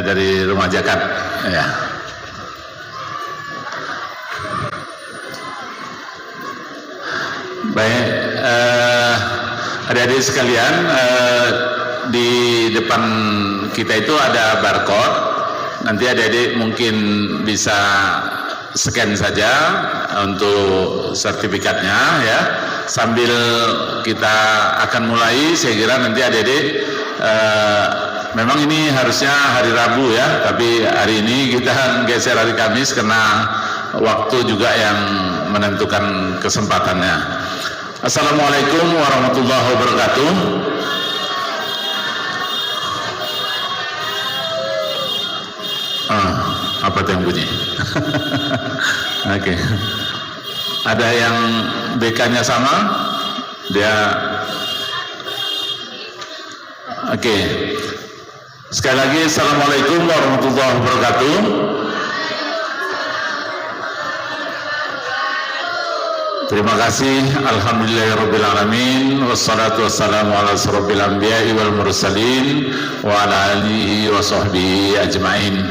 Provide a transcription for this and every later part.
dari Rumah Zakat ya. Baik, adik-adik sekalian, di depan kita itu ada barcode. Nanti adik-adik mungkin bisa scan saja untuk sertifikatnya ya. Sambil kita akan mulai, saya kira nanti adik-adik memang ini harusnya hari Rabu ya, tapi hari ini kita geser hari Kamis karena waktu juga yang menentukan kesempatannya. Assalamualaikum warahmatullahi wabarakatuh. Apa tuh yang bunyi? Oke. Ada yang BK-nya sama? Dia. Oke. Sekali lagi, assalamualaikum warahmatullahi wabarakatuh. Terima kasih. Alhamdulillahirrabbilalamin. Wassalatu wassalamu ala asrofil anbiya'i wal mursalin wa ala alihi wa sahbihi ajma'in.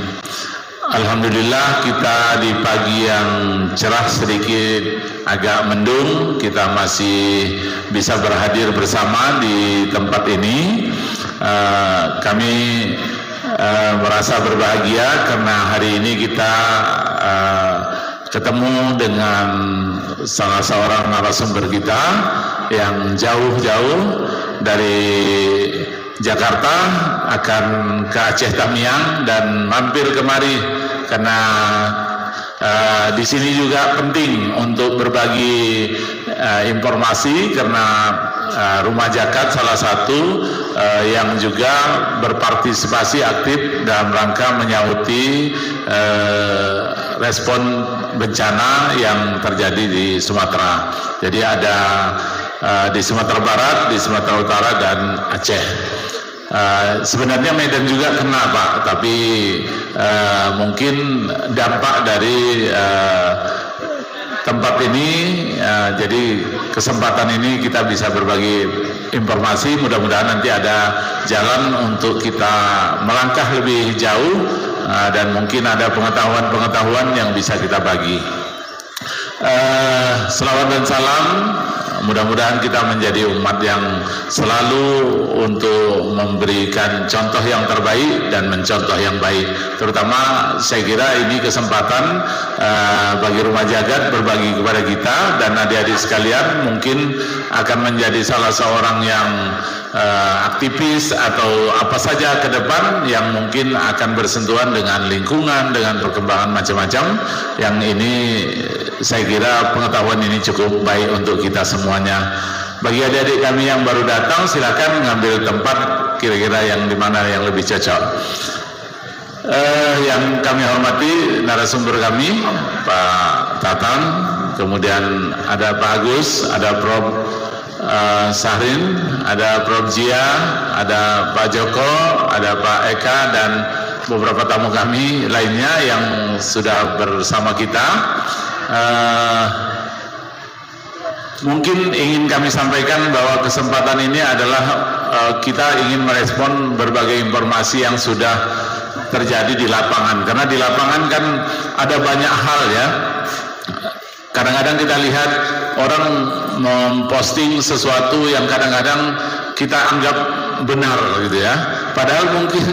Alhamdulillah, kita di pagi yang cerah, sedikit agak mendung, kita masih bisa berhadir bersama di tempat ini. Kami merasa berbahagia karena hari ini kita ketemu dengan salah seorang narasumber kita yang jauh-jauh dari Jakarta akan ke Aceh Tamiang dan mampir kemari karena di sini juga penting untuk berbagi informasi karena Rumah Zakat salah satu yang juga berpartisipasi aktif dalam rangka menyauti respon bencana yang terjadi di Sumatera. Jadi ada di Sumatera Barat, di Sumatera Utara dan Aceh. Sebenarnya Medan juga kena Pak, tapi mungkin dampak dari tempat ini, jadi kesempatan ini kita bisa berbagi informasi. Mudah-mudahan nanti ada jalan untuk kita melangkah lebih jauh dan mungkin ada pengetahuan-pengetahuan yang bisa kita bagi. Selawat dan salam, mudah-mudahan kita menjadi umat yang selalu untuk memberikan contoh yang terbaik dan mencontoh yang baik. Terutama saya kira ini kesempatan bagi Rumah Zakat berbagi kepada kita dan adik-adik sekalian mungkin akan menjadi salah seorang yang aktivis atau apa saja ke depan yang mungkin akan bersentuhan dengan lingkungan, dengan perkembangan macam-macam. Yang ini saya kira pengetahuan ini cukup baik untuk kita semuanya. Bagi adik-adik kami yang baru datang, silakan mengambil tempat kira-kira yang dimana yang lebih cocok. Yang kami hormati narasumber kami, Pak Tatan, kemudian ada Pak Agus, ada Prof. Sahrin, ada Prof. Jia, ada Pak Joko, ada Pak Eka dan beberapa tamu kami lainnya yang sudah bersama kita. Mungkin ingin kami sampaikan bahwa kesempatan ini adalah kita ingin merespon berbagai informasi yang sudah terjadi di lapangan, karena di lapangan kan ada banyak hal ya. Kadang-kadang kita lihat orang memposting sesuatu yang kadang-kadang kita anggap benar gitu ya, padahal mungkin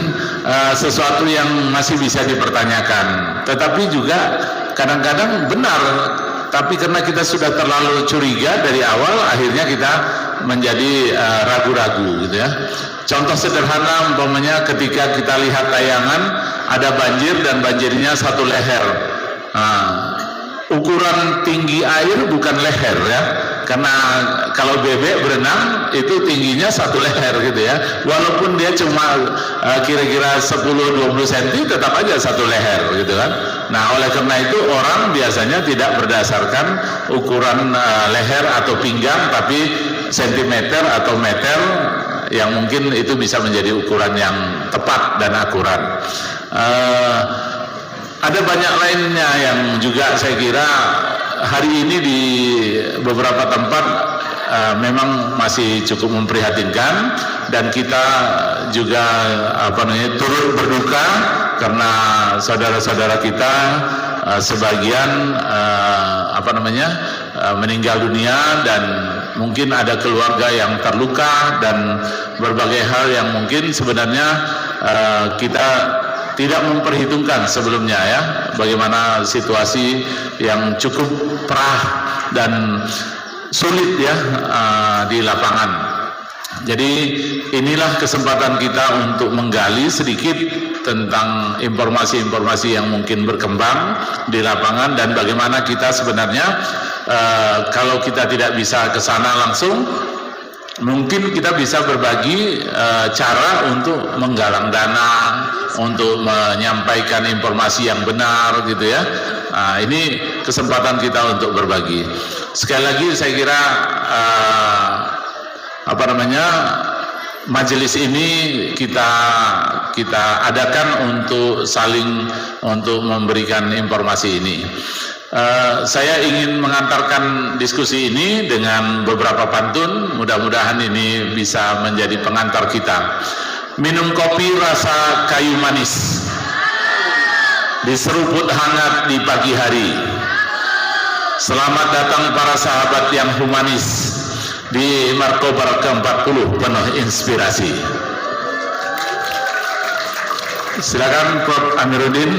sesuatu yang masih bisa dipertanyakan, tetapi juga kadang-kadang benar, tapi karena kita sudah terlalu curiga dari awal, akhirnya kita menjadi ragu-ragu gitu ya. Contoh sederhana umpamanya ketika kita lihat tayangan ada banjir dan banjirnya satu leher. Ukuran tinggi air bukan leher ya, karena kalau bebek berenang itu tingginya satu leher gitu ya, walaupun dia cuma kira-kira 10-20 cm tetap aja satu leher gitu kan. Nah oleh karena itu orang biasanya tidak berdasarkan ukuran leher atau pinggang, tapi sentimeter atau meter yang mungkin itu bisa menjadi ukuran yang tepat dan akurat. Ada banyak lainnya yang juga saya kira hari ini di beberapa tempat memang masih cukup memprihatinkan, dan kita juga turut berduka karena saudara-saudara kita sebagian meninggal dunia, dan mungkin ada keluarga yang terluka dan berbagai hal yang mungkin sebenarnya kita tidak memperhitungkan sebelumnya, ya, bagaimana situasi yang cukup perah dan sulit, ya, di lapangan. Jadi inilah kesempatan kita untuk menggali sedikit tentang informasi-informasi yang mungkin berkembang di lapangan, dan bagaimana kita sebenarnya kalau kita tidak bisa ke sana langsung, mungkin kita bisa berbagi cara untuk menggalang dana, untuk menyampaikan informasi yang benar, gitu ya. Nah, ini kesempatan kita untuk berbagi. Sekali lagi saya kira majelis ini kita adakan untuk saling untuk memberikan informasi ini. Saya ingin mengantarkan diskusi ini dengan beberapa pantun, mudah-mudahan ini bisa menjadi pengantar kita. Minum kopi rasa kayu manis, diseruput hangat di pagi hari. Selamat datang para sahabat yang humanis di Markobar ke-40 penuh inspirasi. Silakan Prof. Amiruddin.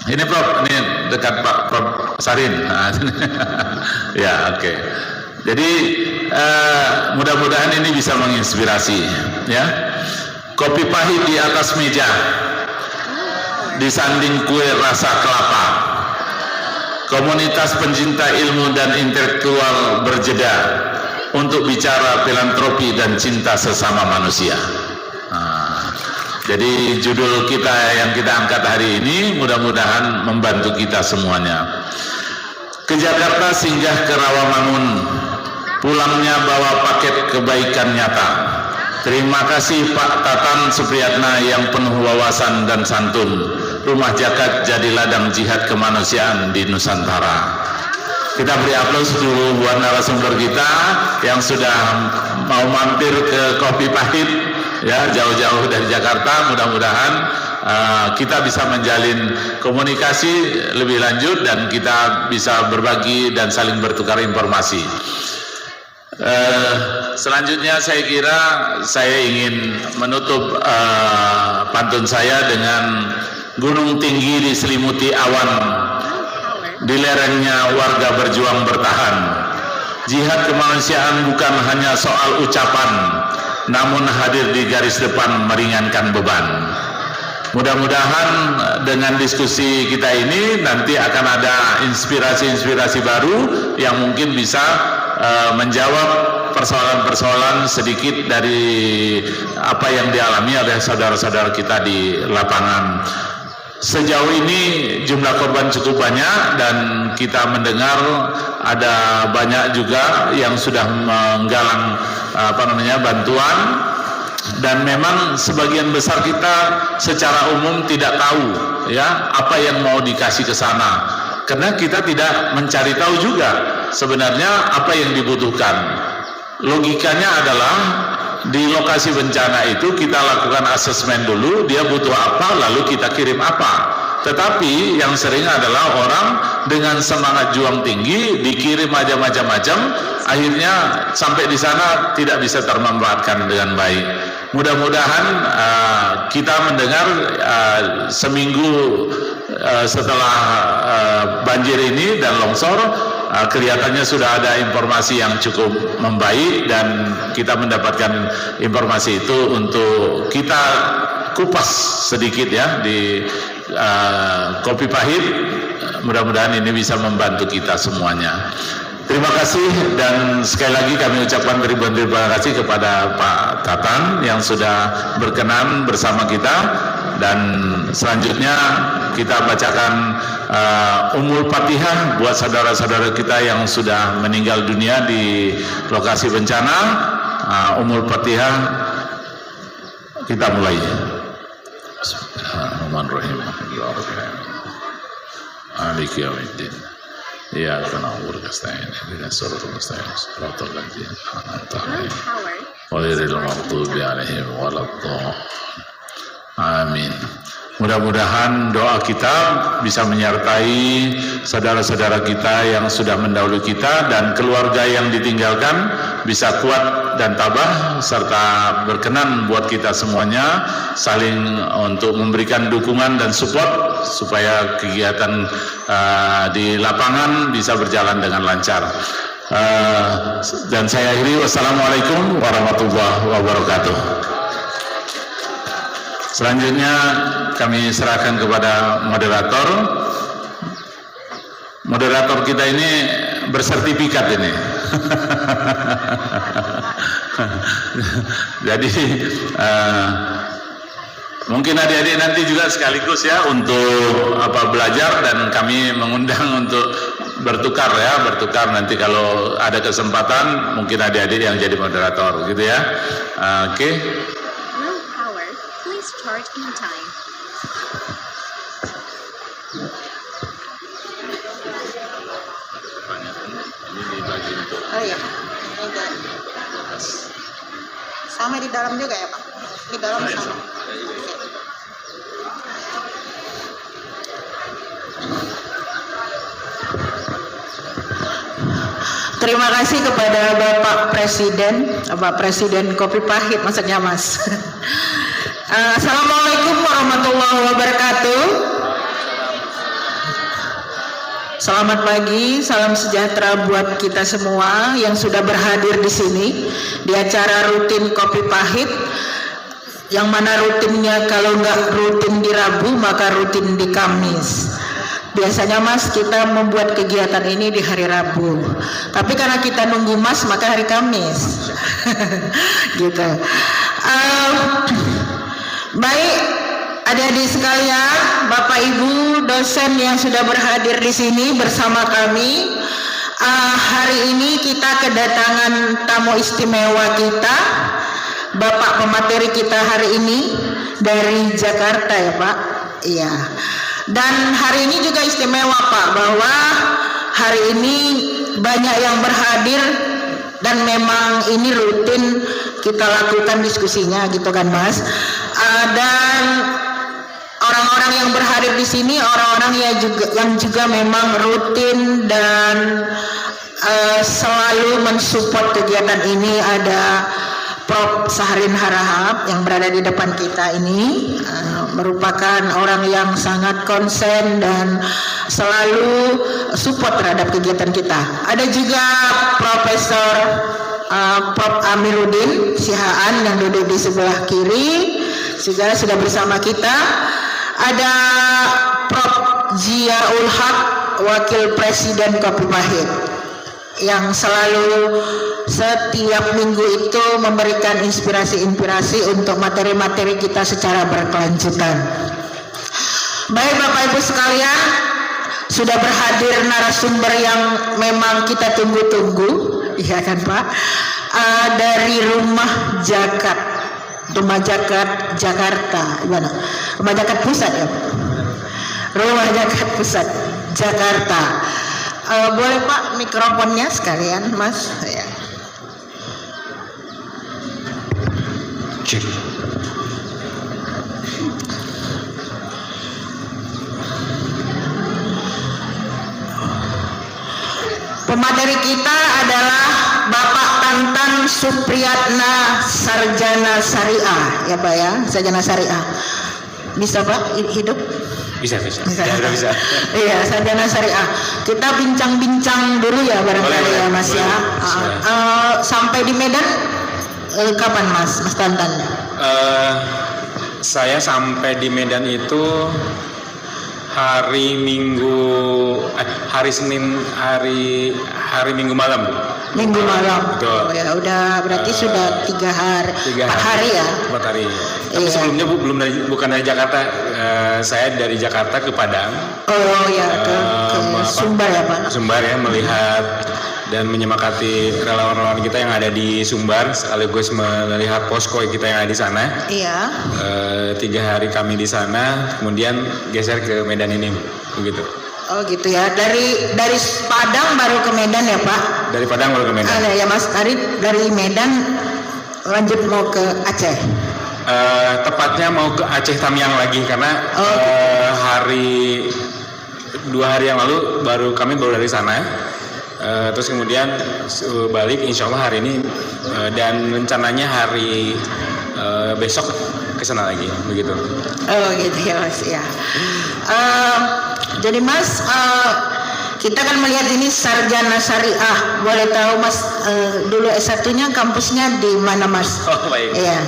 Ini Prof, ini dekat Pak Prof. Sarin. Ya, oke. Jadi mudah-mudahan ini bisa menginspirasi, ya. Kopi pahit di atas meja, disanding kue rasa kelapa. Komunitas pencinta ilmu dan intelektual berjeda untuk bicara filantropi dan cinta sesama manusia. Jadi judul kita yang kita angkat hari ini mudah-mudahan membantu kita semuanya. Ke Jakarta singgah ke Rawamangun, pulangnya bawa paket kebaikan nyata. Terima kasih Pak Tatan Supriyatna yang penuh wawasan dan santun. Rumah Jakat jadi ladang jihad kemanusiaan di Nusantara. Kita beri aplaus dulu buat narasumber kita yang sudah mau mampir ke Kopi Pahit, ya, jauh-jauh dari Jakarta. Mudah-mudahan kita bisa menjalin komunikasi lebih lanjut dan kita bisa berbagi dan saling bertukar informasi. Selanjutnya saya kira saya ingin menutup pantun saya dengan gunung tinggi diselimuti awan, di lerengnya warga berjuang bertahan. Jihad kemanusiaan bukan hanya soal ucapan, namun hadir di garis depan meringankan beban. Mudah-mudahan dengan diskusi kita ini nanti akan ada inspirasi-inspirasi baru yang mungkin bisa menjawab persoalan-persoalan sedikit dari apa yang dialami oleh saudara-saudara kita di lapangan. Sejauh ini jumlah korban cukup banyak dan kita mendengar ada banyak juga yang sudah menggalang bantuan, dan memang sebagian besar kita secara umum tidak tahu, ya, apa yang mau dikasih ke sana, karena kita tidak mencari tahu juga sebenarnya apa yang dibutuhkan. Logikanya adalah di lokasi bencana itu kita lakukan asesmen dulu, dia butuh apa, lalu kita kirim apa. Tetapi yang sering adalah orang dengan semangat juang tinggi dikirim aja macam-macam, akhirnya sampai di sana tidak bisa termanfaatkan dengan baik. Mudah-mudahan kita mendengar seminggu setelah banjir ini dan longsor, kelihatannya sudah ada informasi yang cukup membaik dan kita mendapatkan informasi itu untuk kita kupas sedikit, ya, di Kopi Pahit. Mudah-mudahan ini bisa membantu kita semuanya. Terima kasih, dan sekali lagi kami ucapkan ribuan terima kasih kepada Pak Tatan yang sudah berkenan bersama kita, dan selanjutnya kita bacakan Ummul Fatihah buat saudara-saudara kita yang sudah meninggal dunia di lokasi bencana. Ummul Fatihah kita mulai. Bismillahirrahmanirrahim. Maliki yaumiddin. Iyyaka na'budu wa nasta'in ihdinas siratal mustaqim siratal ladzina an'amta 'alaihim ghairil maghdubi 'alaihim waladdallin. Amin. Mudah-mudahan doa kita bisa menyertai saudara-saudara kita yang sudah mendahului kita dan keluarga yang ditinggalkan bisa kuat dan tabah serta berkenan buat kita semuanya saling untuk memberikan dukungan dan support supaya kegiatan di lapangan bisa berjalan dengan lancar. Dan saya akhiri, wassalamualaikum warahmatullahi wabarakatuh. Selanjutnya kami serahkan kepada moderator. Moderator kita ini bersertifikat ini. Jadi mungkin adik-adik nanti juga sekaligus ya untuk belajar, dan kami mengundang untuk bertukar nanti kalau ada kesempatan mungkin adik-adik yang jadi moderator gitu ya. Oke. Start in time. Oh iya, sama di dalam juga ya Pak? Di dalam sama. Terima kasih kepada Bapak Presiden Kopi Pahit, maksudnya Mas. Assalamualaikum warahmatullahi wabarakatuh. Selamat pagi, salam sejahtera buat kita semua yang sudah berhadir di sini di acara rutin Kopi Pahit, yang mana rutinnya kalau nggak rutin di Rabu maka rutin di Kamis. Biasanya Mas kita membuat kegiatan ini di hari Rabu, tapi karena kita nunggu Mas maka hari Kamis. Gitu. Baik, adik-adik sekalian, Bapak Ibu dosen yang sudah berhadir di sini bersama kami. Hari ini kita kedatangan tamu istimewa kita, Bapak pemateri kita hari ini dari Jakarta ya Pak. Iya. Dan hari ini juga istimewa Pak, bahwa hari ini banyak yang berhadir dan memang ini rutin kita lakukan diskusinya gitu kan Mas. Dan orang-orang yang berhadir di sini orang-orang yang juga memang rutin dan selalu mensupport kegiatan ini. Ada Prof. Sahrin Harahap yang berada di depan kita ini, merupakan orang yang sangat konsen dan selalu support terhadap kegiatan kita. Ada juga Profesor Prof. Amiruddin Sihaan yang duduk di sebelah kiri juga sudah bersama kita. Ada Prof. Ziaul Haq, Wakil Presiden Kopi Pahit, yang selalu setiap minggu itu memberikan inspirasi-inspirasi untuk materi-materi kita secara berkelanjutan. Baik Bapak Ibu sekalian, sudah berhadir narasumber yang memang kita tunggu-tunggu, iya kan Pak, dari Rumah Jakat Jakarta, gimana? Rumah Jakat Pusat ya, Rumah Jakat Pusat Jakarta. Boleh Pak mikrofonnya sekalian Mas ya. Pemateri kita adalah Bapak Tantan Supriyatna, Sarjana Syariah ya Pak ya, Sarjana Syariah. Bisa Pak hidup? Bisa. Iya, sarjana syariah. Kita bincang-bincang dulu ya barangkali ya Mas ya. Sampai di Medan kapan Mas Tantan? Saya sampai di Medan itu hari Senin, hari Minggu malam. Minggu malam. Betul. Oh ya, udah berarti sudah 4 hari ya. 4 hari. Tapi sebelumnya bukan dari Jakarta. Saya dari Jakarta ke Padang. Oh ya, ke Sumbar ya Pak. Sumbar ya, melihat dan menyemakati relawan-relawan kita yang ada di Sumbar, sekaligus melihat posko kita yang ada di sana. Iya. 3 hari kami di sana, kemudian geser ke Medan ini, begitu. Oh gitu ya, dari Padang baru ke Medan ya Pak? Dari Padang baru ke Medan. Ya Mas, dari Medan lanjut mau ke Aceh. Tepatnya mau ke Aceh Tamiang lagi karena dua hari yang lalu kami baru dari sana. Terus kemudian balik insya Allah hari ini dan rencananya hari besok ke sana lagi begitu. Oh gitu ya Mas ya. Jadi Mas kita kan melihat ini sarjana syariah. Boleh tahu Mas dulu S1-nya kampusnya di mana Mas? Oh baik. Iya.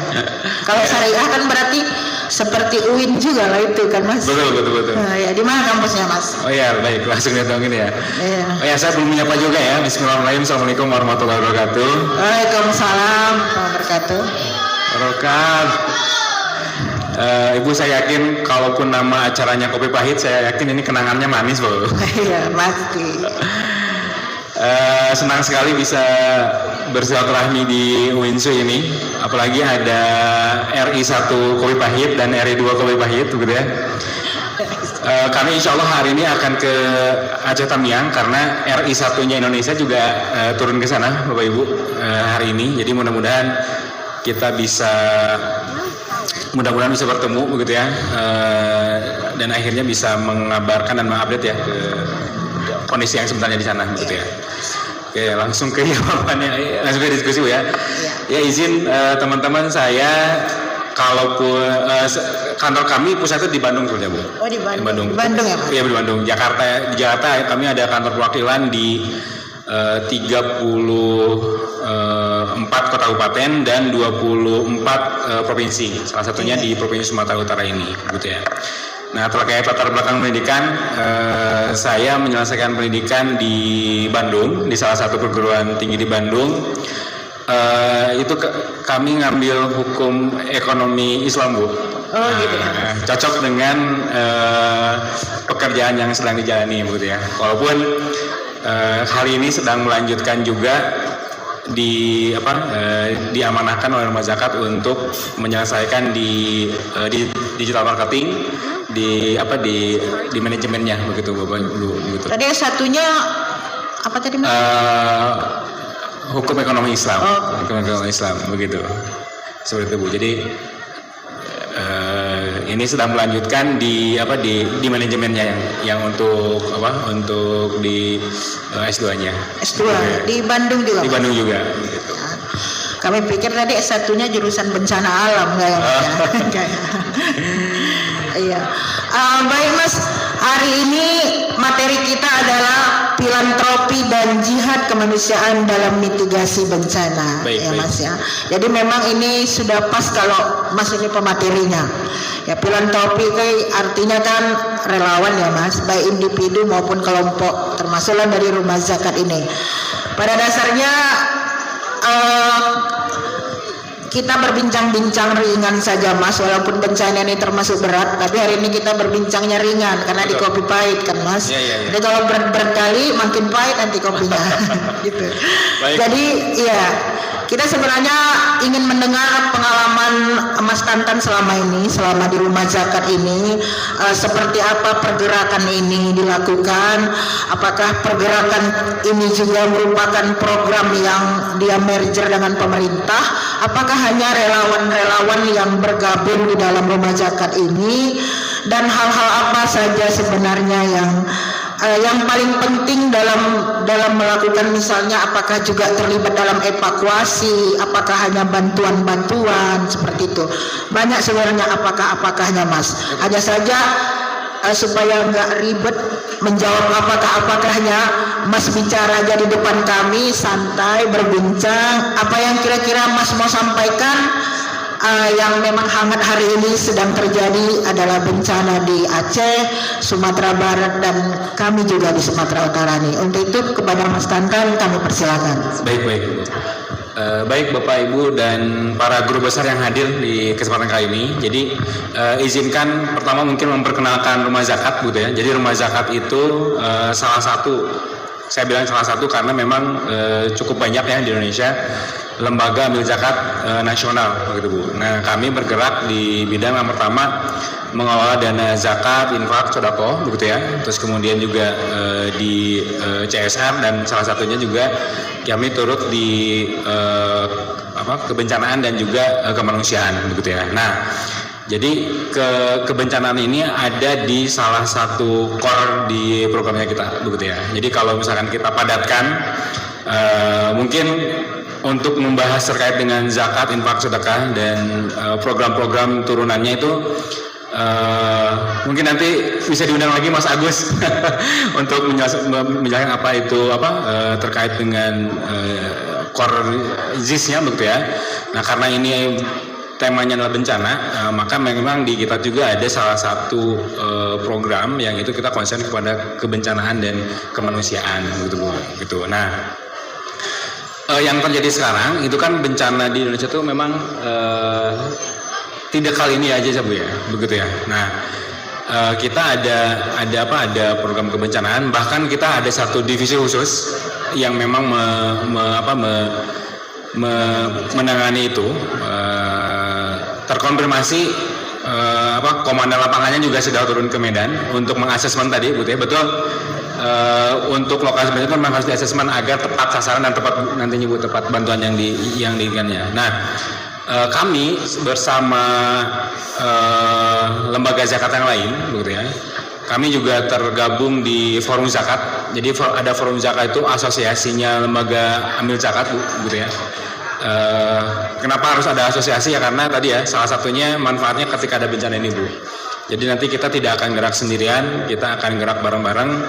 Kalau syariah kan berarti seperti UIN juga lah itu kan Mas. Betul. Ya di mana kampusnya Mas? Oh ya baik, langsung datang ini ya. Iya. Oh ya, saya belum menyapa juga ya. Bismillahirrahmanirrahim. Assalamualaikum warahmatullahi wabarakatuh. Waalaikumsalam warahmatullahi wabarakatuh. Ibu, saya yakin kalaupun nama acaranya Kopi Pahit, saya yakin ini kenangannya manis loh. Iya pasti. Senang sekali bisa bersilaturahmi di UINSU ini, apalagi ada RI1 Kopi Pahit dan RI2 Kopi Pahit begitu ya. Kami insya Allah hari ini akan ke Aceh Tamiang karena RI1-nya Indonesia juga turun ke sana Bapak Ibu hari ini. Jadi mudah-mudahan kita bisa bertemu begitu ya, dan akhirnya bisa mengabarkan dan mengupdate ya ke kondisi yang sebenarnya di sana begitu ya. Oke, langsung ke jawabannya, langsung ke diskusi Bu ya. Ya izin teman-teman, saya kalaupun kantor kami pusatnya di Bandung sebetulnya Bu. Oh di Bandung. Di Bandung ya Pak? Iya di Bandung. Di Jakarta kami ada kantor perwakilan di 34 kota kabupaten dan 24 provinsi. Salah satunya di Provinsi Sumatera Utara ini, gitu ya. Nah, terkait latar belakang pendidikan, saya menyelesaikan pendidikan di Bandung, di salah satu perguruan tinggi di Bandung. Kami ngambil hukum ekonomi Islam Bu. Oh gitu ya. Cocok dengan pekerjaan yang sedang dijalani, begitu ya. Walaupun hari ini sedang melanjutkan juga diamanahkan oleh Rumah Zakat untuk menyelesaikan di digital marketing di manajemennya begitu Bapak Ibu begitu. Tadi satunya apa tadi Mas? Hukum ekonomi Islam. Hukum ekonomi Islam begitu. Seperti itu Bu. Jadi ini sedang melanjutkan di manajemennya yang untuk di S2-nya. S2 di Bandung juga. Di Bandung juga gitu. Kami pikir tadi S1-nya jurusan bencana alam enggak ya? Iya. Baik Mas, hari ini materi kita adalah filantropi dan jihad kemanusiaan dalam mitigasi bencana. Baik. Mas ya. Jadi memang ini sudah pas kalau Mas ini pematerinya. Ya filantropi itu artinya kan relawan ya Mas, baik individu maupun kelompok, termasuklah dari Rumah Zakat ini. Pada dasarnya kita berbincang-bincang ringan saja Mas, walaupun bencana ini termasuk berat, tapi hari ini kita berbincangnya ringan karena di kopi pahit kan Mas. Ya. Jadi kalau berkali makin pahit nanti kopinya. Gitu. Baik. Jadi ya kita sebenarnya ingin mendengar pengalaman Mas Tantan selama di Rumah Zakat ini, seperti apa pergerakan ini dilakukan, apakah pergerakan ini juga merupakan program yang dia merger dengan pemerintah, apakah hanya relawan-relawan yang bergabung di dalam Rumah Zakat ini, dan hal-hal apa saja sebenarnya yang paling penting dalam melakukan, misalnya apakah juga terlibat dalam evakuasi, apakah hanya bantuan-bantuan seperti itu. Banyak sebenarnya apakahnya Mas. Hanya saja supaya nggak ribet menjawab apakahnya, Mas bicara aja di depan kami, santai berbincang. Apa yang kira-kira Mas mau sampaikan? Yang memang hangat hari ini sedang terjadi adalah bencana di Aceh, Sumatera Barat, dan kami juga di Sumatera Utara nih. Untuk itu kepada Mas Tantan kami persilakan. Baik. Baik Bapak Ibu dan para guru besar yang hadir di kesempatan kali ini. Jadi izinkan pertama mungkin memperkenalkan Rumah Zakat gitu ya. Jadi Rumah Zakat itu salah satu, saya bilang salah satu karena memang cukup banyak ya di Indonesia lembaga amil zakat nasional begitu Bu. Nah, kami bergerak di bidang yang pertama mengelola dana zakat, infak, sedekah begitu ya. Terus kemudian juga di CSR, dan salah satunya juga kami turut di kebencanaan dan juga kemanusiaan begitu ya. Nah, jadi kebencanaan ini ada di salah satu core di programnya kita begitu ya. Jadi kalau misalkan kita padatkan mungkin untuk membahas terkait dengan zakat, infak, sedekah dan program-program turunannya itu mungkin nanti bisa diundang lagi Mas Agus untuk menjelaskan apa itu terkait dengan core ZIS-nya begitu ya. Nah, karena ini temanya adalah bencana, maka memang di kita juga ada salah satu program yang itu kita concern kepada kebencanaan dan kemanusiaan gitu. Nah, yang terjadi sekarang itu kan bencana di Indonesia itu memang tidak kali ini aja Bu ya, begitu ya. Nah, kita ada program kebencanaan, bahkan kita ada satu divisi khusus yang memang menangani itu. Terkonfirmasi komandan lapangannya juga sudah turun ke Medan untuk mengasesmen tadi, betul. Untuk lokasi bencana itu memang harus diasesmen agar tepat sasaran dan tepat nantinya tepat bantuan yang diinginkannya. Nah, kami bersama lembaga zakat yang lain, begitu ya. Kami juga tergabung di Forum Zakat. Jadi ada Forum Zakat itu asosiasinya lembaga amil zakat, begitu ya. Kenapa harus ada asosiasi ya, karena tadi ya salah satunya manfaatnya ketika ada bencana ini Bu. Jadi nanti kita tidak akan gerak sendirian, kita akan gerak bareng-bareng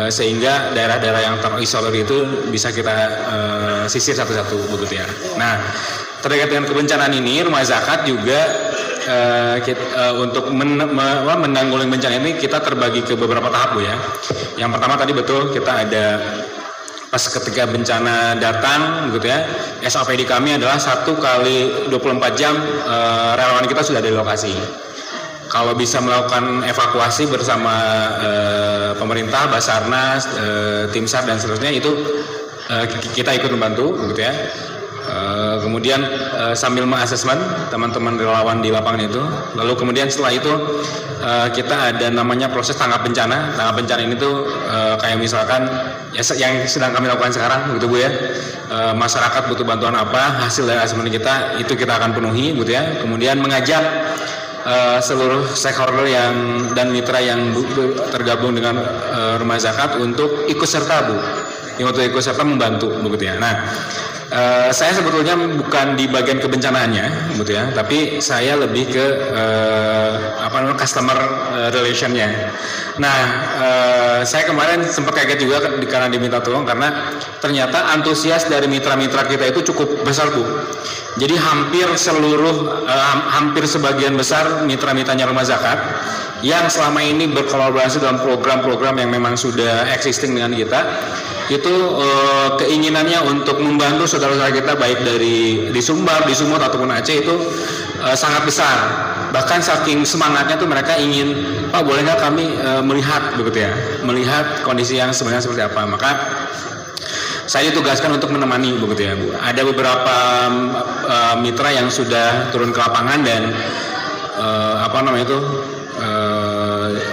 sehingga daerah-daerah yang terisolir itu bisa kita sisir satu-satu begitu ya. Nah, terkait dengan kebencanaan ini Rumah Zakat juga untuk menanggulangi bencana ini kita terbagi ke beberapa tahap Bu ya. Yang pertama tadi betul kita ada pas ketika bencana datang gitu ya, SOP di kami adalah 1 kali 24 jam relawan kita sudah di lokasi. Kalau bisa melakukan evakuasi bersama pemerintah, Basarnas, tim SAR dan seterusnya itu kita ikut membantu gitu ya. Kemudian sambil mengasesmen teman-teman relawan di lapangan itu. Lalu kemudian setelah itu kita ada namanya proses tanggap bencana. Tanggap bencana ini tuh kayak misalkan ya, yang sedang kami lakukan sekarang gitu Bu ya. Masyarakat butuh bantuan apa, hasil dari asesmen kita itu kita akan penuhi gitu ya. Kemudian mengajak seluruh stakeholder dan mitra yang tergabung dengan Rumah Zakat untuk ikut serta Bu. Untuk ikut serta membantu begitu ya. Nah, saya sebetulnya bukan di bagian kebencanaannya, gitu ya, tapi saya lebih ke customer relationnya. Nah, saya kemarin sempat kaget juga karena diminta tolong karena ternyata antusias dari mitra-mitra kita itu cukup besar Bu. Jadi hampir sebagian besar mitra-mitranya Rumah Zakat yang selama ini berkolaborasi dalam program-program yang memang sudah existing dengan kita, itu keinginannya untuk membantu saudara-saudara kita baik di Sumbar, di Sumut ataupun Aceh itu sangat besar. Bahkan saking semangatnya tuh mereka ingin, Pak boleh nggak kami melihat begitu ya, melihat kondisi yang sebenarnya seperti apa. Maka saya ditugaskan untuk menemani begitu ya Bu. Ada beberapa mitra yang sudah turun ke lapangan dan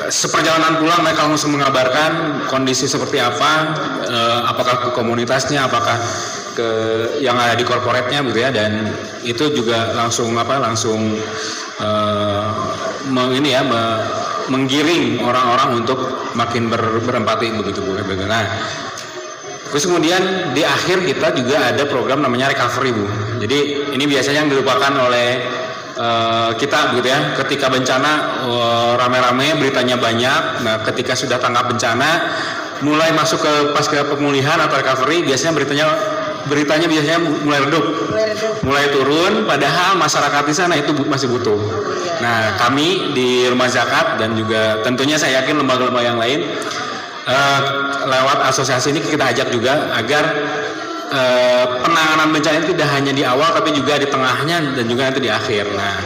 seperjalanan pulang mereka langsung mengabarkan kondisi seperti apa, apakah ke komunitasnya, apakah ke yang ada di korporatnya gitu ya, dan itu juga langsung menggiring orang-orang untuk makin berempati begitu Bu. Nah, terus kemudian di akhir kita juga ada program namanya recovery Bu. Jadi ini biasanya yang dilupakan oleh kita begitu ya, ketika bencana rame-rame beritanya banyak. Nah, ketika sudah tanggap bencana mulai masuk ke pasca pemulihan atau recovery, biasanya beritanya biasanya mulai redup, mulai turun, padahal masyarakat di sana itu masih butuh. Nah, kami di Rumah Zakat dan juga tentunya saya yakin lembaga-lembaga yang lain lewat asosiasi ini kita ajak juga agar penanganan bencana itu tidak hanya di awal tapi juga di tengahnya dan juga nanti di akhir. Nah,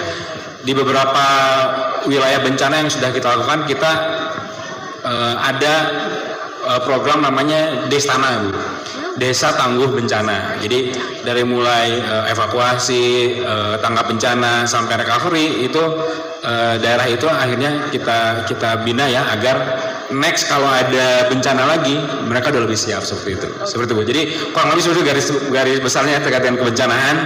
di beberapa wilayah bencana yang sudah kita lakukan, kita ada program namanya Destana Bu. Desa Tangguh Bencana. Jadi dari mulai evakuasi, tanggap bencana sampai recovery itu daerah itu akhirnya kita bina ya, agar next kalau ada bencana lagi mereka udah lebih siap seperti itu. Seperti itu Bu. Jadi kurang lebih seluruh garis besarnya terkait dengan kebencanaan.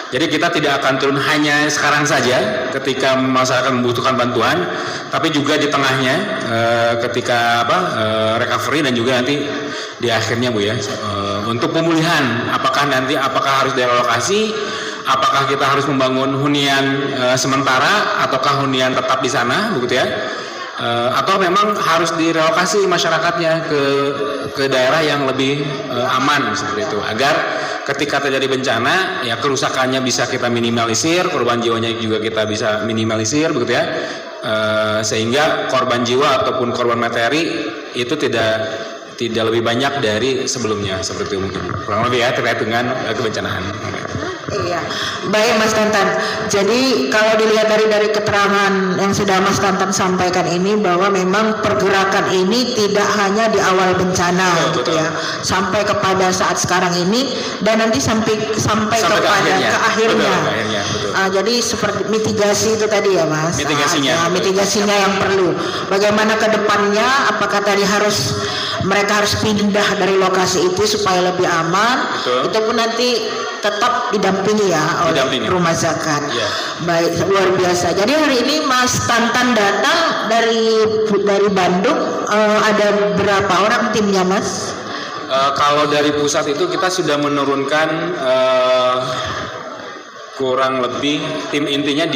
Jadi kita tidak akan turun hanya sekarang saja ketika masyarakat membutuhkan bantuan, tapi juga di tengahnya ketika recovery dan juga nanti di akhirnya Bu ya. Untuk pemulihan, apakah harus direlokasi, apakah kita harus membangun hunian sementara ataukah hunian tetap di sana begitu ya. Atau memang harus direlokasi masyarakatnya ke daerah yang lebih aman seperti itu agar ketika terjadi bencana ya kerusakannya bisa kita minimalisir, korban jiwanya juga kita bisa minimalisir begitu ya, sehingga korban jiwa ataupun korban materi itu tidak lebih banyak dari sebelumnya seperti itu mungkin kurang lebih ya terkait dengan kebencanaan. Iya, baik Mas Tantan. Jadi kalau dilihat dari keterangan yang sudah Mas Tantan sampaikan ini bahwa memang pergerakan ini tidak hanya di awal bencana gitu ya, sampai kepada saat sekarang ini dan nanti sampai kepada akhirnya. Betul. Jadi seperti mitigasi itu tadi ya Mas. Mitigasinya yang perlu. Bagaimana ke depannya? Apakah tadi mereka harus pindah dari lokasi itu supaya lebih aman? Betul. Itu pun nanti tetap didampingi ya oleh rumah zakat. Ya. Baik, luar biasa. Jadi hari ini Mas Tantan datang dari Bandung, ada berapa orang timnya Mas? Kalau dari pusat itu kita sudah menurunkan kurang lebih tim intinya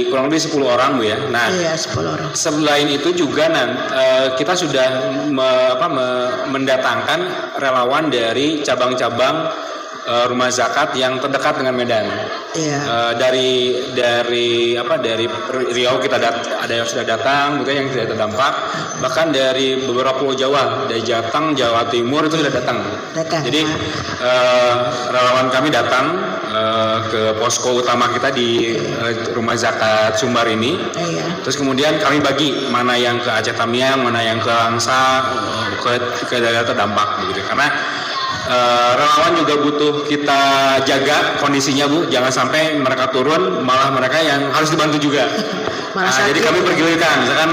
kurang lebih 10 orang Bu ya. Nah, iya, 10 orang. Selain itu juga kita sudah mendatangkan relawan dari cabang-cabang rumah zakat yang terdekat dengan Medan. Iya. Dari Riau kita ada yang sudah datang, gitu yang tidak terdampak. Bahkan dari beberapa pulau Jawa, dari Jateng, Jawa Timur itu sudah datang. Jadi relawan kami datang ke posko utama kita di rumah zakat Sumbar ini. Iya. Terus kemudian kami bagi mana yang ke Aceh Tamiang, mana yang ke Langsa, ke daerah terdampak, begitu. Karena relawan juga butuh kita jaga kondisinya Bu, jangan sampai mereka turun malah mereka yang harus dibantu juga. Jadi kami pergiliran, misalkan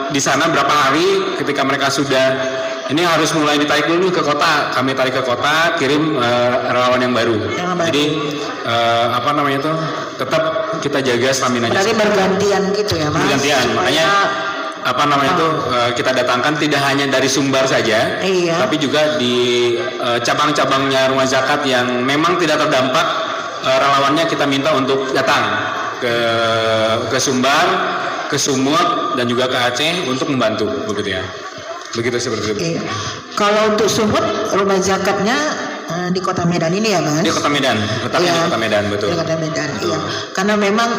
di sana berapa hari ketika mereka sudah ini harus mulai ditarik dulu ke kota, kami tarik ke kota, kirim relawan yang baru. Jadi tetap kita jaga stamina-nya. Berarti bergantian gitu ya Mas? Bergantian, makanya kita datangkan tidak hanya dari Sumbar saja, tapi juga di cabang-cabangnya rumah zakat yang memang tidak terdampak, relawannya kita minta untuk datang ke Sumbar, ke Sumut dan juga ke Aceh untuk membantu, begitu ya. Begitu seperti itu. Iya. Kalau untuk Sumut rumah zakatnya di Kota Medan ini ya Mas? Di Kota Medan, tetapnya di Kota Medan, betul. Di Kota Medan, iya. Karena memang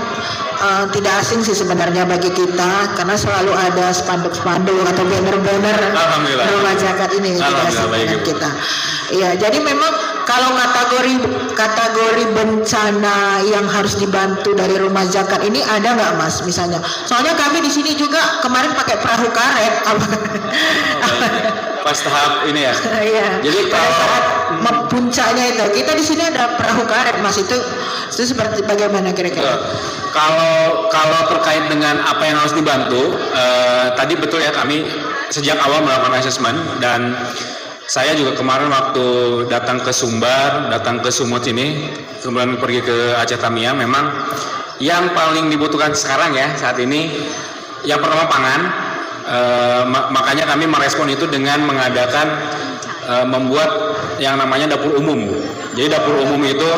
tidak asing sih sebenarnya bagi kita, karena selalu ada spanduk-spanduk atau banner-banner rumah zakat ini tidak asing dengan kita. Iya, jadi memang kalau kategori bencana yang harus dibantu dari rumah zakat ini ada nggak Mas misalnya? Soalnya kami di sini juga kemarin pakai perahu karet. Pas tahap ini ya. Iya. Jadi pada saat puncaknya itu kita di sini ada perahu karet Mas, itu seperti bagaimana kira-kira? Kalau terkait dengan apa yang harus dibantu, tadi betul ya kami sejak awal melakukan asesmen dan saya juga kemarin waktu datang ke Sumbar, datang ke Sumut ini, kemudian pergi ke Aceh Tamiang, memang yang paling dibutuhkan sekarang ya saat ini yang pertama pangan. Makanya kami merespon itu dengan mengadakan membuat yang namanya dapur umum. Jadi dapur umum itu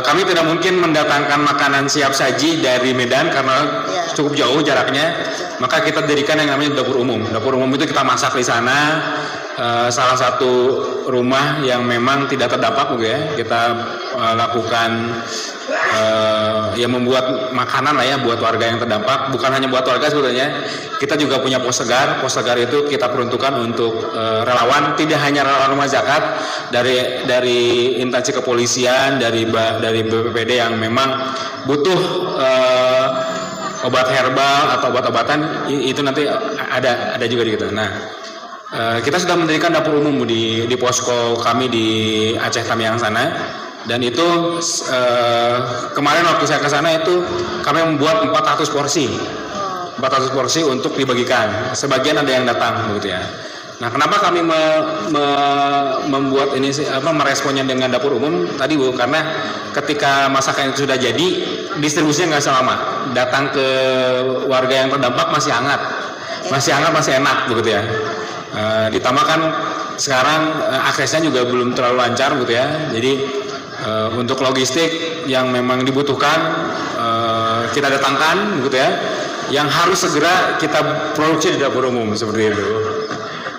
kami tidak mungkin mendatangkan makanan siap saji dari Medan karena cukup jauh jaraknya. Maka kita dirikan yang namanya dapur umum. Dapur umum itu kita masak di sana. Salah satu rumah yang memang tidak terdampak ya, kita lakukan membuat makanan lah ya buat warga yang terdampak. Bukan hanya buat warga sebetulnya, kita juga punya pos segar. Pos segar itu kita peruntukkan untuk relawan, tidak hanya relawan rumah zakat, dari instansi kepolisian, dari BPPD yang memang butuh obat herbal atau obat-obatan, itu nanti ada juga di kita. Nah, kita sudah mendirikan dapur umum di posko kami di Aceh Tamiang sana, dan itu kemarin waktu saya ke sana itu kami membuat 400 porsi untuk dibagikan. Sebagian ada yang datang begitu ya. Nah, kenapa kami membuat ini meresponnya dengan dapur umum tadi Bu? Karena ketika masakan itu sudah jadi, distribusinya nggak selama. Datang ke warga yang terdampak masih hangat, masih enak begitu ya. Ditambah kan sekarang aksesnya juga belum terlalu lancar gitu ya. Jadi untuk logistik yang memang dibutuhkan kita datangkan gitu ya. Yang harus segera kita produksi di dapur umum seperti itu.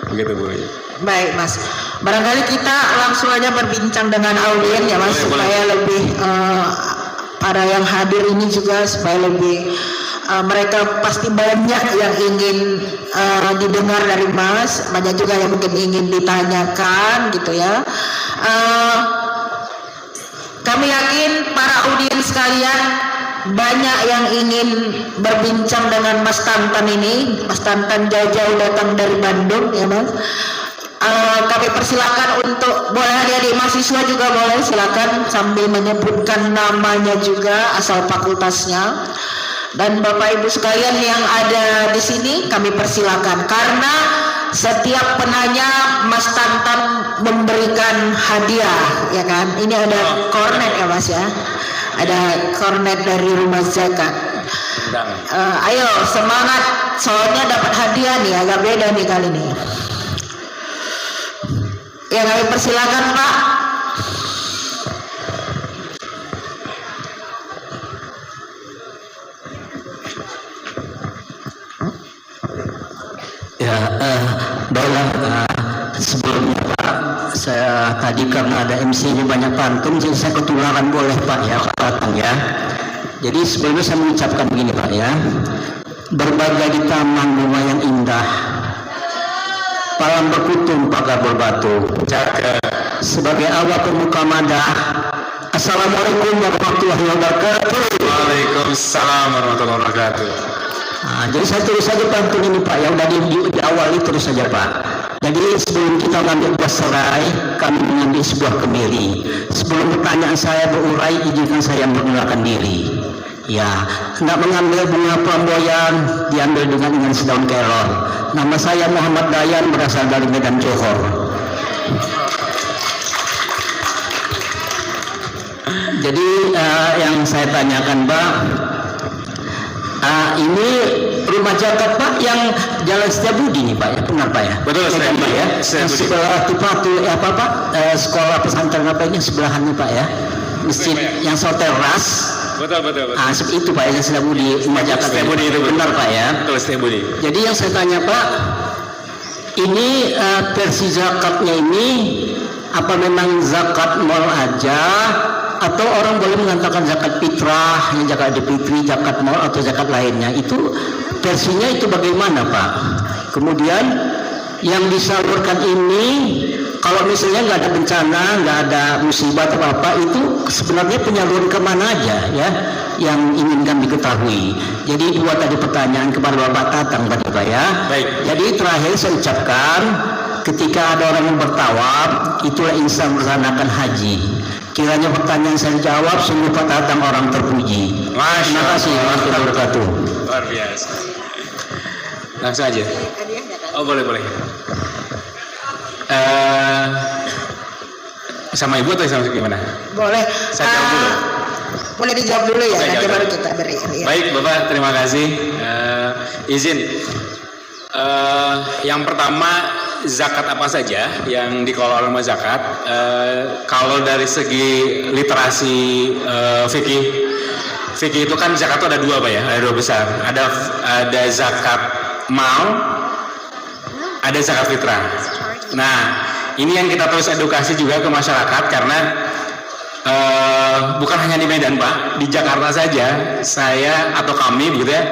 Begitu Bu. Baik Mas, barangkali kita langsung aja berbincang dengan audien ya Mas, supaya lebih para yang hadir ini juga supaya lebih mereka pasti banyak yang ingin didengar dari Mas, banyak juga yang mungkin ingin ditanyakan gitu ya. Kami yakin para audien sekalian banyak yang ingin berbincang dengan Mas Tantan ini. Mas Tantan jauh-jauh datang dari Bandung ya Mas. Kami persilakan untuk boleh adik-adik mahasiswa juga boleh silakan sambil menyebutkan namanya juga, asal fakultasnya. Dan Bapak Ibu sekalian yang ada di sini kami persilakan, karena setiap penanya Mas Tantan memberikan hadiah ya kan. Ini ada kornet ya Mas ya. Ada kornet dari Rumah Zakat. Ayo semangat, soalnya dapat hadiah nih, agak beda nih kali ini. Ya kami persilakan Pak. Ya, baiklah. Sebelumnya Pak, saya tadi karena ada MC-nya banyak pantun, jadi saya ketularan boleh Pak ya, Pak datang ya. Jadi sebelumnya saya mengucapkan begini Pak ya, berbagai di taman bunga yang indah, palang berkutum pagar berbatu, sebagai awal pemuka madah. Assalamualaikum warahmatullahi wabarakatuh. Waalaikumsalam warahmatullahi wabarakatuh. Nah, jadi saya terus saja pantun ini Pak ya, udah diawali terus saja Pak. Jadi sebelum kita mengambil buah serai, kami mengambil sebuah kemiri. Sebelum pertanyaan saya berurai, izinkan saya memperkenalkan diri. Ya, hendak mengambil bunga flamboyan, diambil dengan sedaun kelor. Nama saya Muhammad Dayan, berasal dari Medan Johor. Jadi yang saya tanyakan Pak, ini Rumah Zakat Pak yang Jalan Setiabudi nih Pak ya, benar Pak ya? Betul Pak ya. Sebelah Tupatu apa Pak? Sekolah pesantren apa ini sebelahannya Pak ya? Masjid yang Soteras. Betul. Ah, seperti itu Pak yang Setiabudi, Rumah Zakat Setiabudi itu benar Pak ya? Betul Setiabudi. Jadi yang saya tanya Pak, ini versi zakatnya ini apa memang zakat mal aja? Atau orang boleh mengatakan zakat fitrah, zakat fitri, zakat mal atau zakat lainnya, itu versinya itu bagaimana Pak? Kemudian yang disalurkan ini kalau misalnya nggak ada bencana, nggak ada musibah atau apa, itu sebenarnya penyaluran kemana aja ya yang inginkan diketahui. Jadi buat tadi pertanyaan kepada Bapak Tatang tadi Pak ya. Baik. Jadi terakhir saya ucapkan, ketika ada orang yang bertawab, itulah insan melaksanakan haji. Kiranya pertanyaan saya dijawab, sungguh Pak Tatang orang terpuji. Terima kasih warahmatullahi wabarakatuh. Luar biasa. Langsung aja. Oh boleh. Sama Ibu atau sama gimana? Boleh. Saya jawab dulu. Boleh dijawab dulu ya, nanti baru kita beri. Ya. Baik Bapak, terima kasih. Izin. Yang pertama, zakat apa saja yang dikelola Rumah Zakat? Kalau dari segi literasi fikih itu kan zakat itu ada dua Pak ya, ada dua besar. Ada zakat mal, ada zakat fitrah. Nah, ini yang kita terus edukasi juga ke masyarakat karena bukan hanya di Medan Pak, di Jakarta saja saya atau kami begitu ya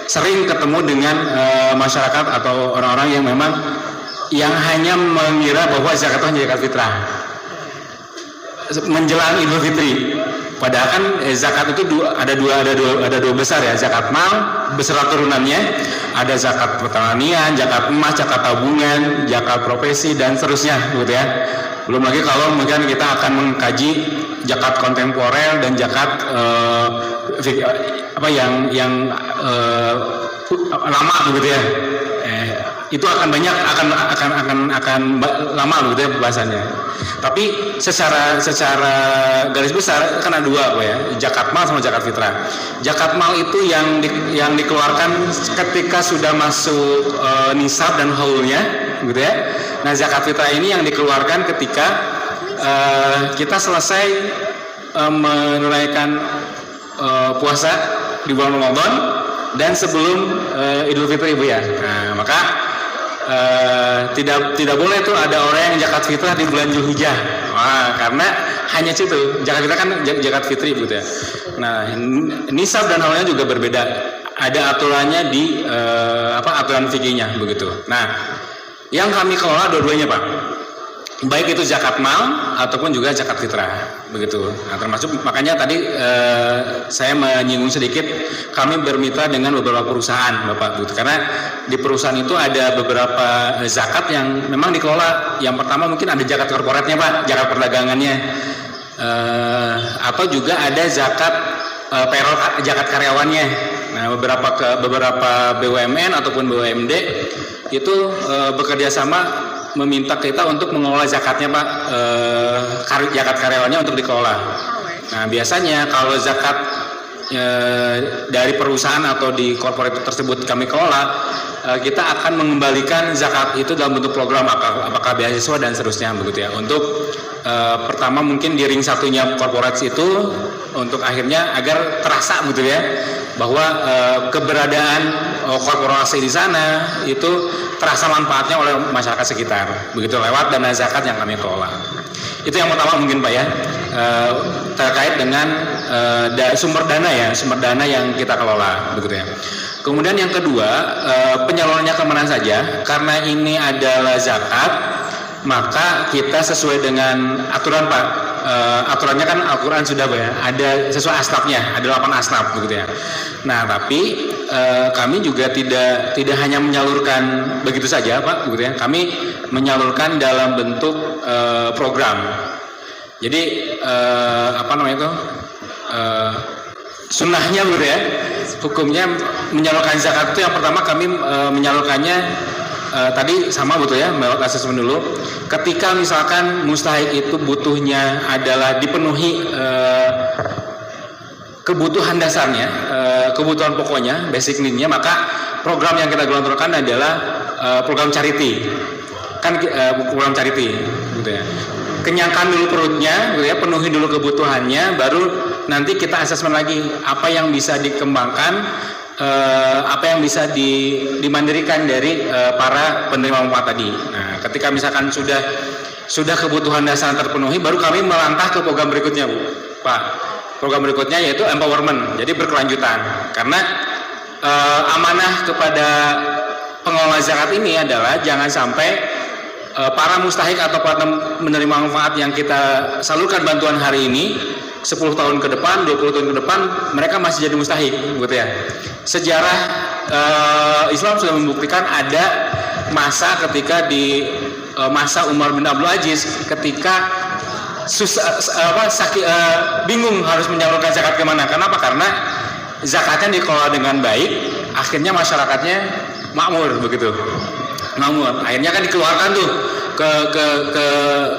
sering ketemu dengan masyarakat atau orang-orang yang memang yang hanya mengira bahwa zakat itu hanya zakat fitrah menjelang Idul Fitri. Padahal kan zakat itu ada dua besar ya, zakat mal beserta turunannya, ada zakat pertanian, zakat emas, zakat tabungan, zakat profesi dan seterusnya gitu ya. Belum lagi kalau mungkin kita akan mengkaji zakat kontemporer dan zakat lama begitu ya. itu akan banyak akan lama gitu ya pembahasannya. Tapi secara garis besar kan ada dua ya, zakat mal sama zakat fitrah. Zakat mal itu yang dikeluarkan ketika sudah masuk nisab dan haulnya gitu ya. Nah, zakat fitrah ini yang dikeluarkan ketika kita selesai menunaikan puasa di bulan Ramadan dan sebelum Idul Fitri Ibu ya. Nah, maka tidak boleh tuh ada orang yang zakat fitrah di bulan Zulhijjah. Wah, karena hanya situ. Zakat fitrah kan zakat fitri Ibu ya. Nah, nisab dan haulnya juga berbeda. Ada aturannya di aturan fikihnya begitu. Nah, yang kami kelola dua-duanya Pak. Baik itu zakat mal ataupun juga zakat fitrah begitu. Nah, termasuk makanya tadi saya menyinggung sedikit kami bermitra dengan beberapa perusahaan Bapak begitu. Karena di perusahaan itu ada beberapa zakat yang memang dikelola. Yang pertama mungkin ada zakat korporatnya Pak, zakat perdagangannya. Atau juga ada zakat payroll, zakat karyawannya. Nah, beberapa BUMN ataupun BUMD itu bekerja sama meminta kita untuk mengelola zakatnya Pak, zakat karyawannya untuk dikelola. Nah, biasanya kalau zakat dari perusahaan atau di korporat tersebut kami kelola, kita akan mengembalikan zakat itu dalam bentuk program apakah beasiswa dan seterusnya begitu ya. Untuk pertama mungkin di ring satunya korporasi itu untuk akhirnya agar terasa gitu ya bahwa keberadaan korporasi di sana itu terasa manfaatnya oleh masyarakat sekitar begitu lewat dana zakat yang kami kelola. Itu yang pertama mungkin Pak ya, terkait dengan sumber dana yang kita kelola begitu ya. Kemudian yang kedua, penyalurannya kemana saja. Karena ini adalah zakat, maka kita sesuai dengan aturan Pak. Aturannya kan Al-Quran sudah Pak ya, ada sesuai asnafnya, ada 8 asnaf begitu ya. Nah, tapi kami juga tidak hanya menyalurkan begitu saja Pak begitu ya. Kami menyalurkan dalam bentuk program. Jadi sunnahnya begitu ya. Hukumnya menyalurkan zakat itu yang pertama kami menyalurkannya tadi sama betul ya, lewat asesmen dulu. Ketika misalkan mustahik itu butuhnya adalah dipenuhi kebutuhan dasarnya, kebutuhan pokoknya, basic need-nya, maka program yang kita gelontorkan adalah program charity. Kan program charity gitu ya. Kenyangkan dulu perutnya gitu ya, penuhi dulu kebutuhannya, baru nanti kita asesmen lagi apa yang bisa dikembangkan, apa yang bisa dimandirikan dari para penerima manfaat tadi. Nah, ketika misalkan sudah kebutuhan dasar terpenuhi, baru kami melangkah ke program berikutnya, Bu, Pak. Program berikutnya yaitu empowerment, jadi berkelanjutan. Karena amanah kepada pengelola zakat ini adalah jangan sampai para mustahik atau para menerima manfaat yang kita salurkan bantuan hari ini 10 tahun ke depan, 20 tahun ke depan mereka masih jadi mustahik gitu ya. Sejarah Islam sudah membuktikan ada masa ketika di masa Umar bin Abdul Aziz ketika bingung harus menyalurkan zakat kemana. Kenapa? Karena zakatnya dikelola dengan baik, akhirnya masyarakatnya makmur begitu. Makmur, akhirnya kan dikeluarkan tuh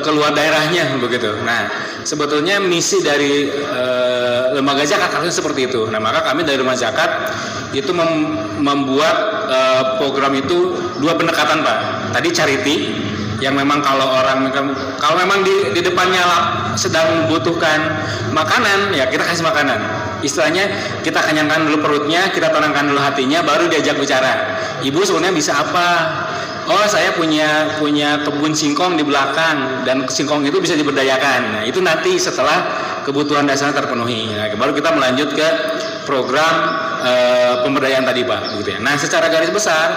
ke luar daerahnya begitu. Nah, sebetulnya misi dari lembaga zakat harusnya seperti itu. Nah, maka kami dari rumah zakat itu membuat program itu dua pendekatan Pak. Tadi charity yang memang kalau memang di depannya sedang membutuhkan makanan ya kita kasih makanan. Istilahnya kita kenyangkan dulu perutnya, kita tenangkan dulu hatinya, baru diajak bicara. Ibu sebenarnya bisa apa? Oh, saya punya kebun singkong di belakang dan singkong itu bisa diberdayakan. Nah, itu nanti setelah kebutuhan dasarnya terpenuhi. Nah, baru kita melanjut ke program pemberdayaan tadi Pak. Gitu ya. Nah, secara garis besar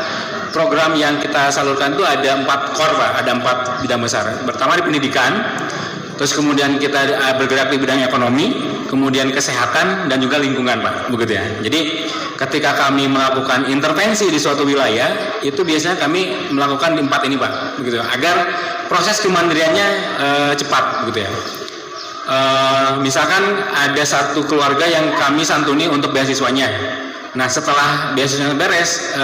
program yang kita salurkan itu ada 4 core Pak, ada 4 bidang besar. Pertama di pendidikan, terus kemudian kita bergerak di bidang ekonomi, kemudian kesehatan dan juga lingkungan Pak. Begitu ya. Jadi ketika kami melakukan intervensi di suatu wilayah, itu biasanya kami melakukan di 4 ini Pak, begitu, agar proses kemandiriannya cepat, begitu ya. Misalkan ada satu keluarga yang kami santuni untuk beasiswanya, Nah setelah beasiswa beres,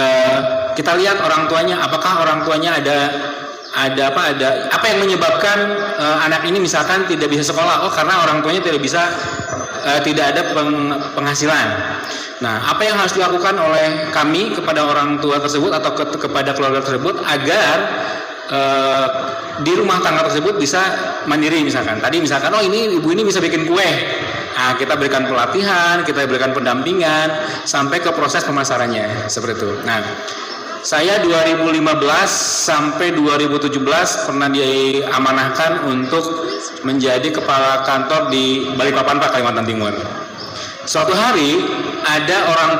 kita lihat orang tuanya, apakah orang tuanya ada apa yang menyebabkan anak ini misalkan tidak bisa sekolah. Oh, karena orang tuanya tidak bisa, tidak ada penghasilan. Nah, apa yang harus dilakukan oleh kami kepada orang tua tersebut atau kepada keluarga tersebut agar di rumah tangga tersebut bisa mandiri misalkan. Tadi misalkan, oh ini ibu ini bisa bikin kue. Nah, kita berikan pelatihan, kita berikan pendampingan sampai ke proses pemasarannya seperti itu. Nah, saya 2015 sampai 2017 pernah diamanahkan untuk menjadi kepala kantor di Balikpapan, Pak, Kalimantan Timur. Suatu hari ada orang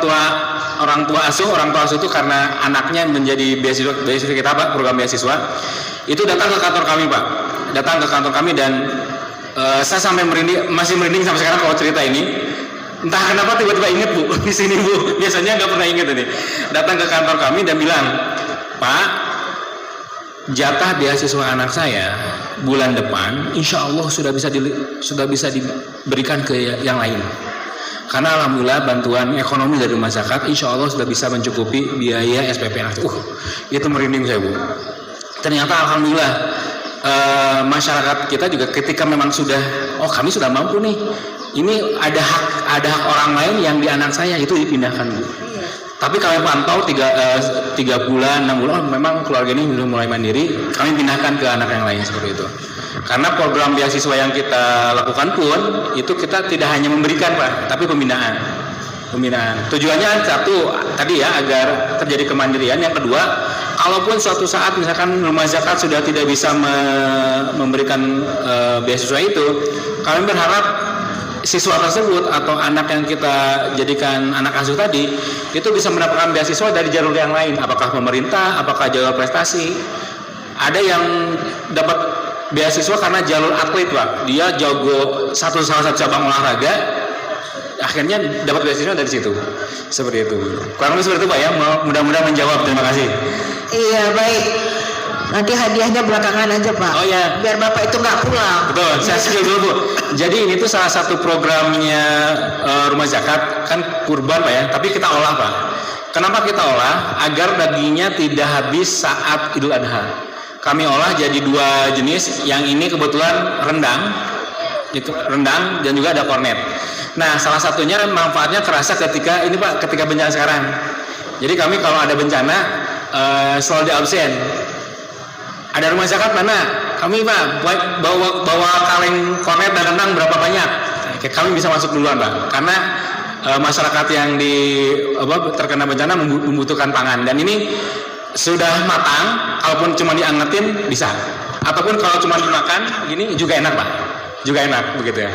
tua asuh itu karena anaknya menjadi beasiswa kita, Pak, program beasiswa, itu datang ke kantor kami, Pak. Datang ke kantor kami dan saya sampai masih merinding sampai sekarang kalau cerita ini. Entah kenapa tiba-tiba inget, Bu, di sini, Bu. Biasanya nggak pernah inget ini. Datang ke kantor kami dan bilang, Pak, jatah beasiswa anak saya bulan depan, insya Allah sudah bisa diberikan ke yang lain. Karena alhamdulillah bantuan ekonomi dari rumah zakat, insya Allah sudah bisa mencukupi biaya SPP anak. Itu merinding saya, Bu. Ternyata alhamdulillah masyarakat kita juga ketika memang sudah, oh kami sudah mampu nih. Ini ada hak orang lain yang di anak saya itu dipindahkan, Bu. Tapi kami pantau 3 bulan, 6 bulan, memang keluarga ini sudah mulai mandiri, kami pindahkan ke anak yang lain seperti itu. Karena program beasiswa yang kita lakukan pun itu kita tidak hanya memberikan, Pak, tapi pembinaan. Tujuannya satu tadi ya, agar terjadi kemandirian. Yang kedua, kalaupun suatu saat misalkan rumah zakat sudah tidak bisa memberikan beasiswa itu, kami berharap siswa tersebut atau anak yang kita jadikan anak asuh tadi itu bisa mendapatkan beasiswa dari jalur yang lain, apakah pemerintah, apakah jalur prestasi. Ada yang dapat beasiswa karena jalur atlet, Pak, dia jago salah satu cabang olahraga, akhirnya dapat beasiswa dari situ. Seperti itu, kurang lebih seperti itu, Pak, ya. Mudah-mudahan menjawab. Terima kasih. Iya, baik. Nanti hadiahnya belakangan aja, Pak. Oh ya, biar Bapak itu nggak pulang. Betul, saya setuju dulu, Bu. Jadi ini tuh salah satu programnya rumah zakat, kan kurban, Pak, ya. Tapi kita olah, Pak. Kenapa kita olah? Agar dagingnya tidak habis saat Idul Adha. Kami olah jadi 2 jenis. Yang ini kebetulan rendang, itu rendang dan juga ada kornet. Nah, salah satunya manfaatnya terasa ketika ini, Pak, ketika bencana sekarang. Jadi kami kalau ada bencana selalu di absen. Ada rumah zakat mana? Kami, Pak, bawa kaleng kornet dan rendang berapa banyak? Kami bisa masuk duluan, Pak. Karena masyarakat yang terkena bencana membutuhkan pangan, dan ini sudah matang. Kalaupun cuma diangetin bisa, ataupun kalau cuma dimakan gini juga enak, Pak. Juga enak begitu ya.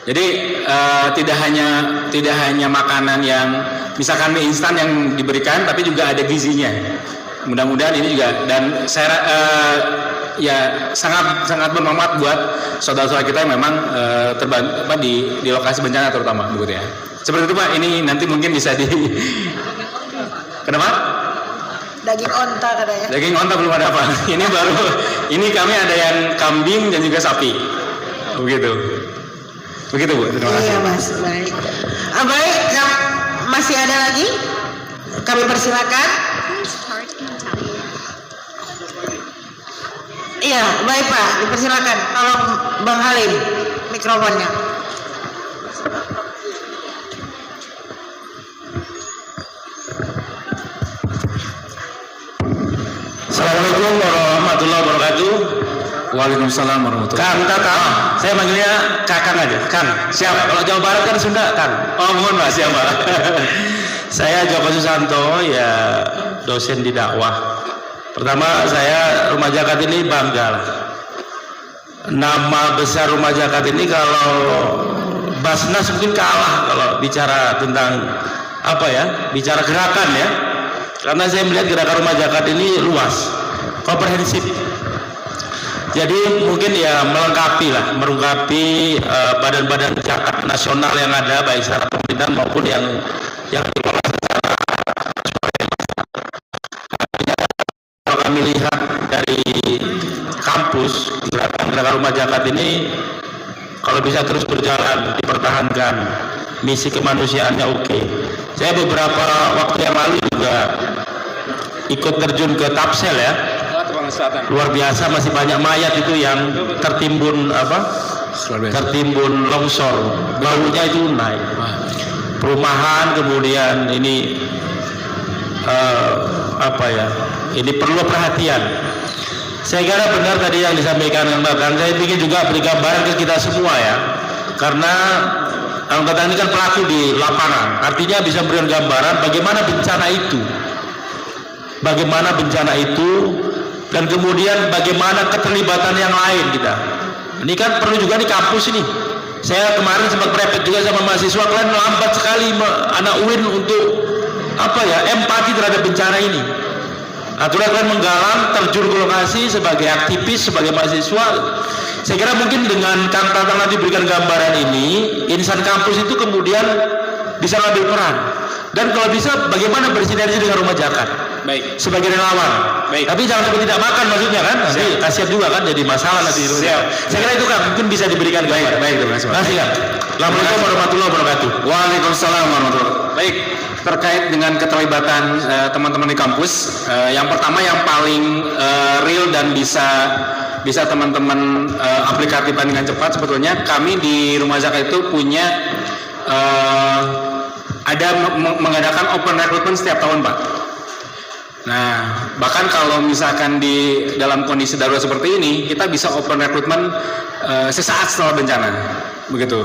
Jadi tidak hanya makanan yang misalkan mie instan yang diberikan, tapi juga ada gizinya. Mudah-mudahan ini juga, dan saya ya sangat bermanfaat buat saudara-saudara kita yang memang terbantu di lokasi bencana terutama, begitu ya. Seperti itu, Pak. Ini nanti mungkin bisa Kenapa? Daging onta katanya. Daging onta belum ada, Pak. Ini kami ada yang kambing dan juga sapi. Begitu, Bu. Terima kasih. Iya, Mas. Baik. Baik, masih ada lagi? Kami persilakan. Iya, baik, Pak. Dipersilakan. Tolong Bang Halim mikrofonnya. Assalamualaikum warahmatullahi wabarakatuh. Waalaikumsalam warahmatullahi wabarakatuh. Kang, saya manggilnya Kakang aja. Kang, siap. Kalau Jawa Barat kan Sunda, Kang. Oh, mohon, Pak, siapa? Saya Joko Susanto, ya dosen di dakwah. Pertama, saya Rumah Zakat ini bangga lah. Nama besar Rumah Zakat ini kalau Basnas mungkin kalah kalau bicara tentang bicara gerakan ya. Karena saya melihat gerakan Rumah Zakat ini luas, komprehensif. Jadi mungkin ya melengkapi badan-badan zakat nasional yang ada, baik secara pemerintah maupun yang dikelola secara kalau kami lihat dari kampus, gerakan Rumah Zakat ini kalau bisa terus berjalan, dipertahankan, misi kemanusiaannya oke. Saya beberapa waktu yang lalu juga ikut terjun ke Tapsel ya. Luar biasa, masih banyak mayat itu yang tertimbun tertimbun longsor, baunya itu naik. Perumahan kemudian ini ini perlu perhatian. Saya kira benar tadi yang disampaikan Kang Tatang. Saya ingin juga beri gambaran ke kita semua ya, karena Kang Tatang ini kan pelaku di lapangan, artinya bisa berikan gambaran bagaimana bencana itu, dan kemudian bagaimana keterlibatan yang lain kita. Ini kan perlu juga di kampus ini. Saya kemarin sempat prepet juga sama mahasiswa, kalian lambat sekali anak UIN untuk empati terhadap bencana ini. Aturan kalian menggalang, terjun ke lokasi sebagai aktivis, sebagai mahasiswa. Saya kira mungkin dengan Kang Tatang nanti berikan gambaran ini, insan kampus itu kemudian bisa ambil peran. Dan kalau bisa bagaimana bersinergi dengan rumah zakat. Baik. Sebagai relawan. Baik. Tapi jangan sampai tidak makan maksudnya kan. Nanti kasihan juga kan jadi masalah nanti. Saya kira itu kan mungkin bisa diberikan gambaran. Baik, terima kasih. Assalamualaikum warahmatullahi wabarakatuh. Waalaikumsalam warahmatullahi wabarakatuh. Baik, terkait dengan keterlibatan teman-teman di kampus, yang pertama yang paling real dan bisa teman-teman aplikatifkan dengan cepat, sebetulnya kami di Rumah Zakat itu punya mengadakan open recruitment setiap tahun, Pak. Nah, bahkan kalau misalkan di dalam kondisi darurat seperti ini, kita bisa open recruitment sesaat setelah bencana, begitu.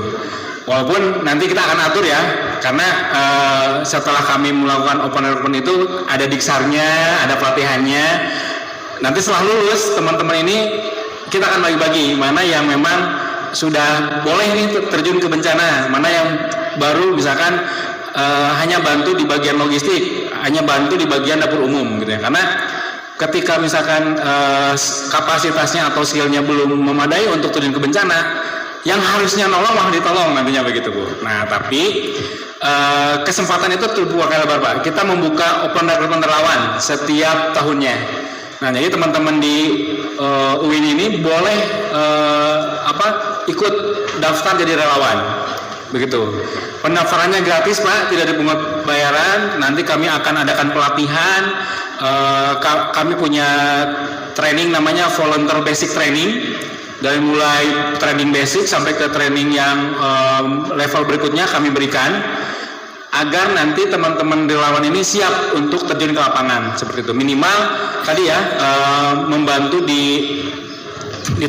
Walaupun nanti kita akan atur ya, karena setelah kami melakukan open recruitment itu ada diksarnya, ada pelatihannya. Nanti setelah lulus, teman-teman ini kita akan bagi-bagi mana yang memang sudah boleh nih terjun ke bencana, mana yang baru misalkan hanya bantu di bagian logistik, hanya bantu di bagian dapur umum gitu ya. Karena ketika misalkan kapasitasnya atau skillnya belum memadai untuk terjun ke bencana, yang harusnya nolong malah ditolong nantinya begitu, Bu. Nah, tapi kesempatan itu terbuka kali lebar, Pak. Kita membuka open recruitment relawan setiap tahunnya. Nah, jadi teman-teman di UIN ini boleh ikut daftar jadi relawan. Begitu. Pendaftarannya gratis, Pak, tidak dipungut bayaran. Nanti kami akan adakan pelatihan. Kami punya training namanya volunteer basic training. Dari mulai training basic sampai ke training yang level berikutnya kami berikan, agar nanti teman-teman relawan ini siap untuk terjun ke lapangan seperti itu. Minimal tadi ya membantu di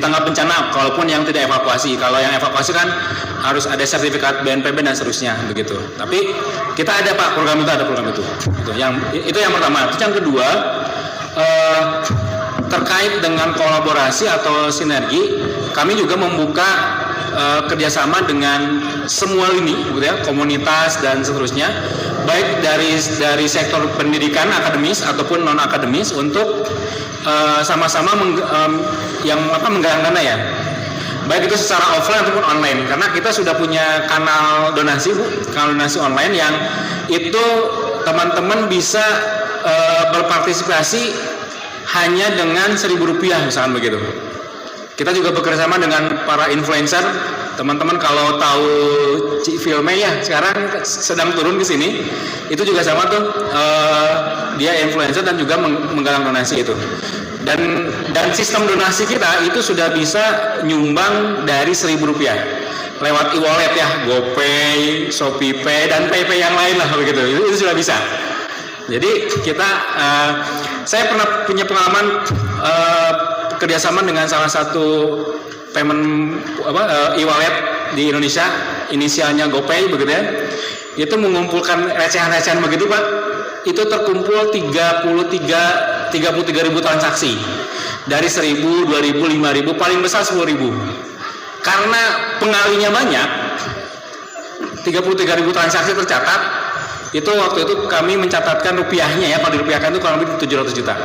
tanggal bencana, kalaupun yang tidak evakuasi. Kalau yang evakuasi kan harus ada sertifikat BNPB dan seterusnya begitu. Tapi kita ada, Pak, program itu. Itu yang pertama. Terus yang kedua, terkait dengan kolaborasi atau sinergi, kami juga membuka kerjasama dengan semua lini, gitu ya, komunitas dan seterusnya, baik dari sektor pendidikan akademis ataupun non akademis untuk sama-sama menggalang dana ya, baik itu secara offline ataupun online. Karena kita sudah punya kanal donasi, Bu, kanal donasi online yang itu teman-teman bisa berpartisipasi hanya dengan Rp1.000 misalkan begitu. Kita juga bekerjasama dengan para influencer. Teman-teman kalau tahu Cik Filme ya, sekarang sedang turun ke sini. Itu juga sama tuh, dia influencer dan juga menggalang donasi itu. Dan sistem donasi kita itu sudah bisa nyumbang dari Rp1.000 lewat e-wallet ya, GoPay, ShopeePay dan PayPay yang lain lah begitu. Itu sudah bisa. Jadi kita, saya pernah punya pengalaman kerjasama dengan salah satu payment e-wallet di Indonesia, inisialnya GoPay begitu ya. Itu mengumpulkan recehan-recehan begitu, Pak. Itu terkumpul 33.000 transaksi. Dari 1.000, 2.000, 5.000, paling besar 10.000. Karena pengalinya banyak, 33.000 transaksi tercatat. Itu waktu itu kami mencatatkan rupiahnya ya, kalau dirupiahkan itu kurang lebih 700 juta.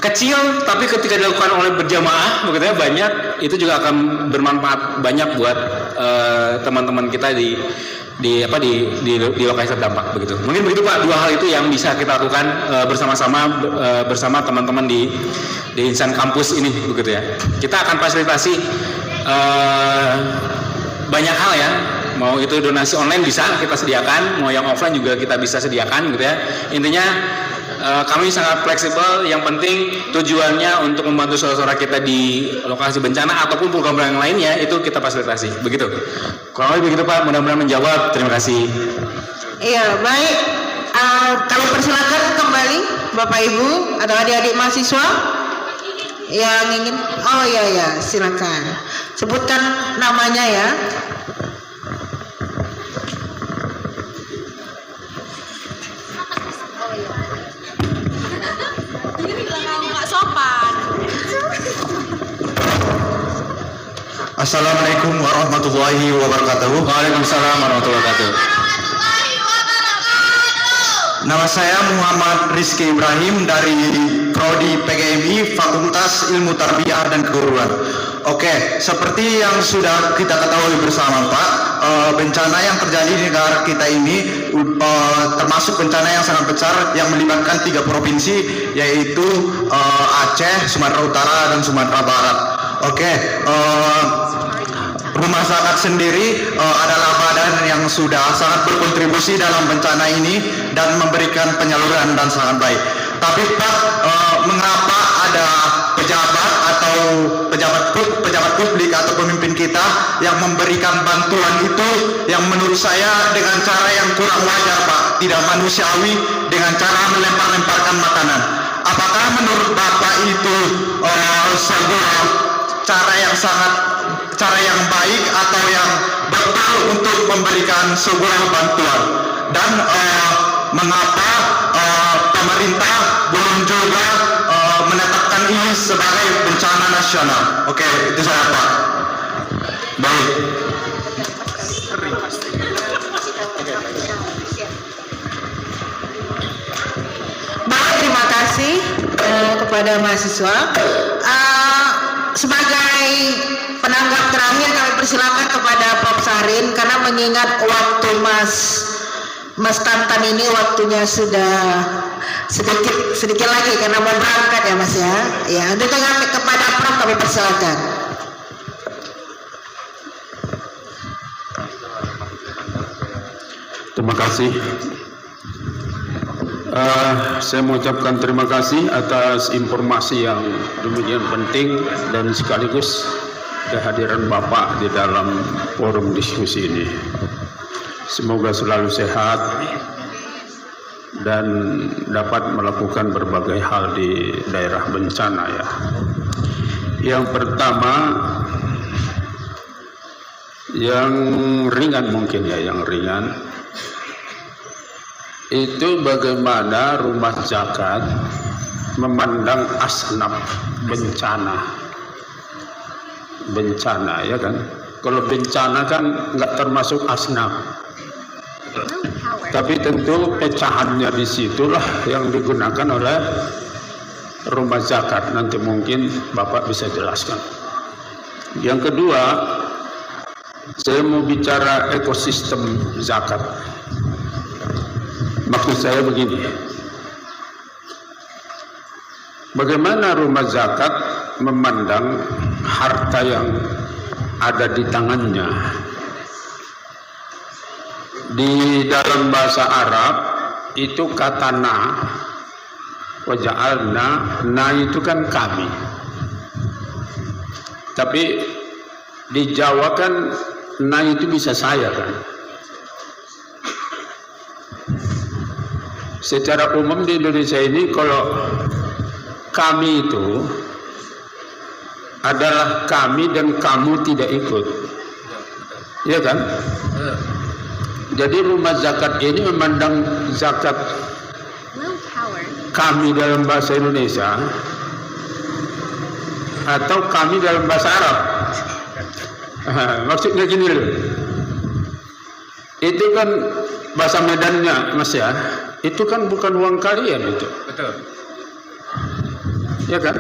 Kecil, tapi ketika dilakukan oleh berjamaah begitu ya, banyak, itu juga akan bermanfaat banyak buat teman-teman kita di lokasi terdampak begitu. Mungkin begitu, Pak, dua hal itu yang bisa kita lakukan bersama teman-teman di insan kampus ini begitu ya. Kita akan fasilitasi banyak hal ya, Mau itu donasi online bisa kita sediakan, mau yang offline juga kita bisa sediakan gitu ya. Intinya kami sangat fleksibel, yang penting tujuannya untuk membantu saudara-saudara kita di lokasi bencana ataupun program yang lainnya itu kita fasilitasi. Begitu. Kurang lebih begitu Pak, mudah-mudahan menjawab. Terima kasih. Iya, baik. Kami persilakan kembali Bapak Ibu atau adik-adik mahasiswa yang ingin. Oh iya, silakan. Sebutkan namanya ya. Assalamualaikum warahmatullahi wabarakatuh. Waalaikumsalam warahmatullahi wabarakatuh. Nama saya Muhammad Rizky Ibrahim dari Prodi PGMI Fakultas Ilmu Tarbiyah dan Keguruan. Oke, seperti yang sudah kita ketahui bersama Pak, bencana yang terjadi di negara kita ini termasuk bencana yang sangat besar yang melibatkan 3 provinsi, yaitu Aceh, Sumatera Utara, dan Sumatera Barat. Oke, Rumah Zakat sendiri adalah badan yang sudah sangat berkontribusi dalam bencana ini dan memberikan penyaluran dan sangat baik. Tapi Pak, mengapa ada pejabat atau pejabat publik atau pemimpin kita yang memberikan bantuan itu yang menurut saya dengan cara yang kurang wajar Pak, tidak manusiawi, dengan cara melempar-lemparkan makanan. Apakah menurut Bapak itu sebuah cara yang baik atau yang betul untuk memberikan sebuah bantuan? Dan mengapa pemerintah belum juga menetapkan ini sebagai bencana nasional? Oke, itu saya Pak. Baik. Baik, terima kasih kepada mahasiswa. Sebagai penanggap terakhir kami persilakan kepada Prof. Sahrin, karena mengingat waktu Mas Tantan ini waktunya sudah sedikit lagi karena mau berangkat ya Mas ya. Ya, untuk kami kepada Prof kami persilakan. Terima kasih. Saya mengucapkan terima kasih atas informasi yang demikian penting dan sekaligus kehadiran Bapak di dalam forum diskusi ini. Semoga selalu sehat dan dapat melakukan berbagai hal di daerah bencana ya. Yang pertama, yang ringan mungkin ya, yang ringan itu bagaimana rumah zakat memandang asnaf bencana ya kan. Kalau bencana kan nggak termasuk asnaf, tapi tentu pecahannya disitulah yang digunakan oleh rumah zakat. Nanti mungkin Bapak bisa jelaskan. Yang kedua, saya mau bicara ekosistem zakat. Maksud saya begini, bagaimana rumah zakat memandang harta yang ada di tangannya. Di dalam bahasa Arab itu kata na, waja'alna, na itu kan kami. Tapi di Jawa kan na itu bisa saya kan. Secara umum di Indonesia ini kalau kami itu adalah kami dan kamu tidak ikut, ya kan? Jadi rumah zakat ini memandang zakat kami dalam bahasa Indonesia atau kami dalam bahasa Arab. Maksudnya gini loh, itu kan bahasa Medannya Mas ya. Itu kan bukan uang kalian itu. Betul. Ya kan?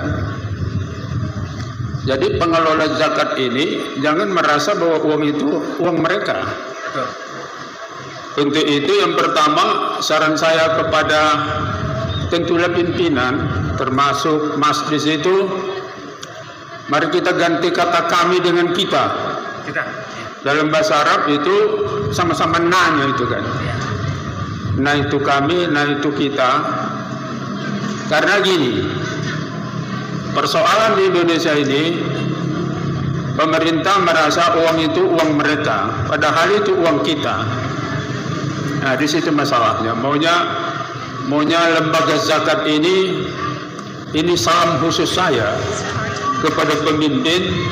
Jadi pengelola zakat ini jangan merasa bahwa uang itu uang mereka. Betul. Untuk itu yang pertama saran saya kepada tentulah pimpinan termasuk Mas di situ, mari kita ganti kata kami dengan kita. Dalam bahasa Arab itu sama-sama na-nya itu kan. Na itu kami, na itu kita. Karena gini, persoalan di Indonesia ini, pemerintah merasa uang itu uang mereka, padahal itu uang kita. Nah, di situ masalahnya. Maunya lembaga zakat ini salam khusus saya kepada pemimpin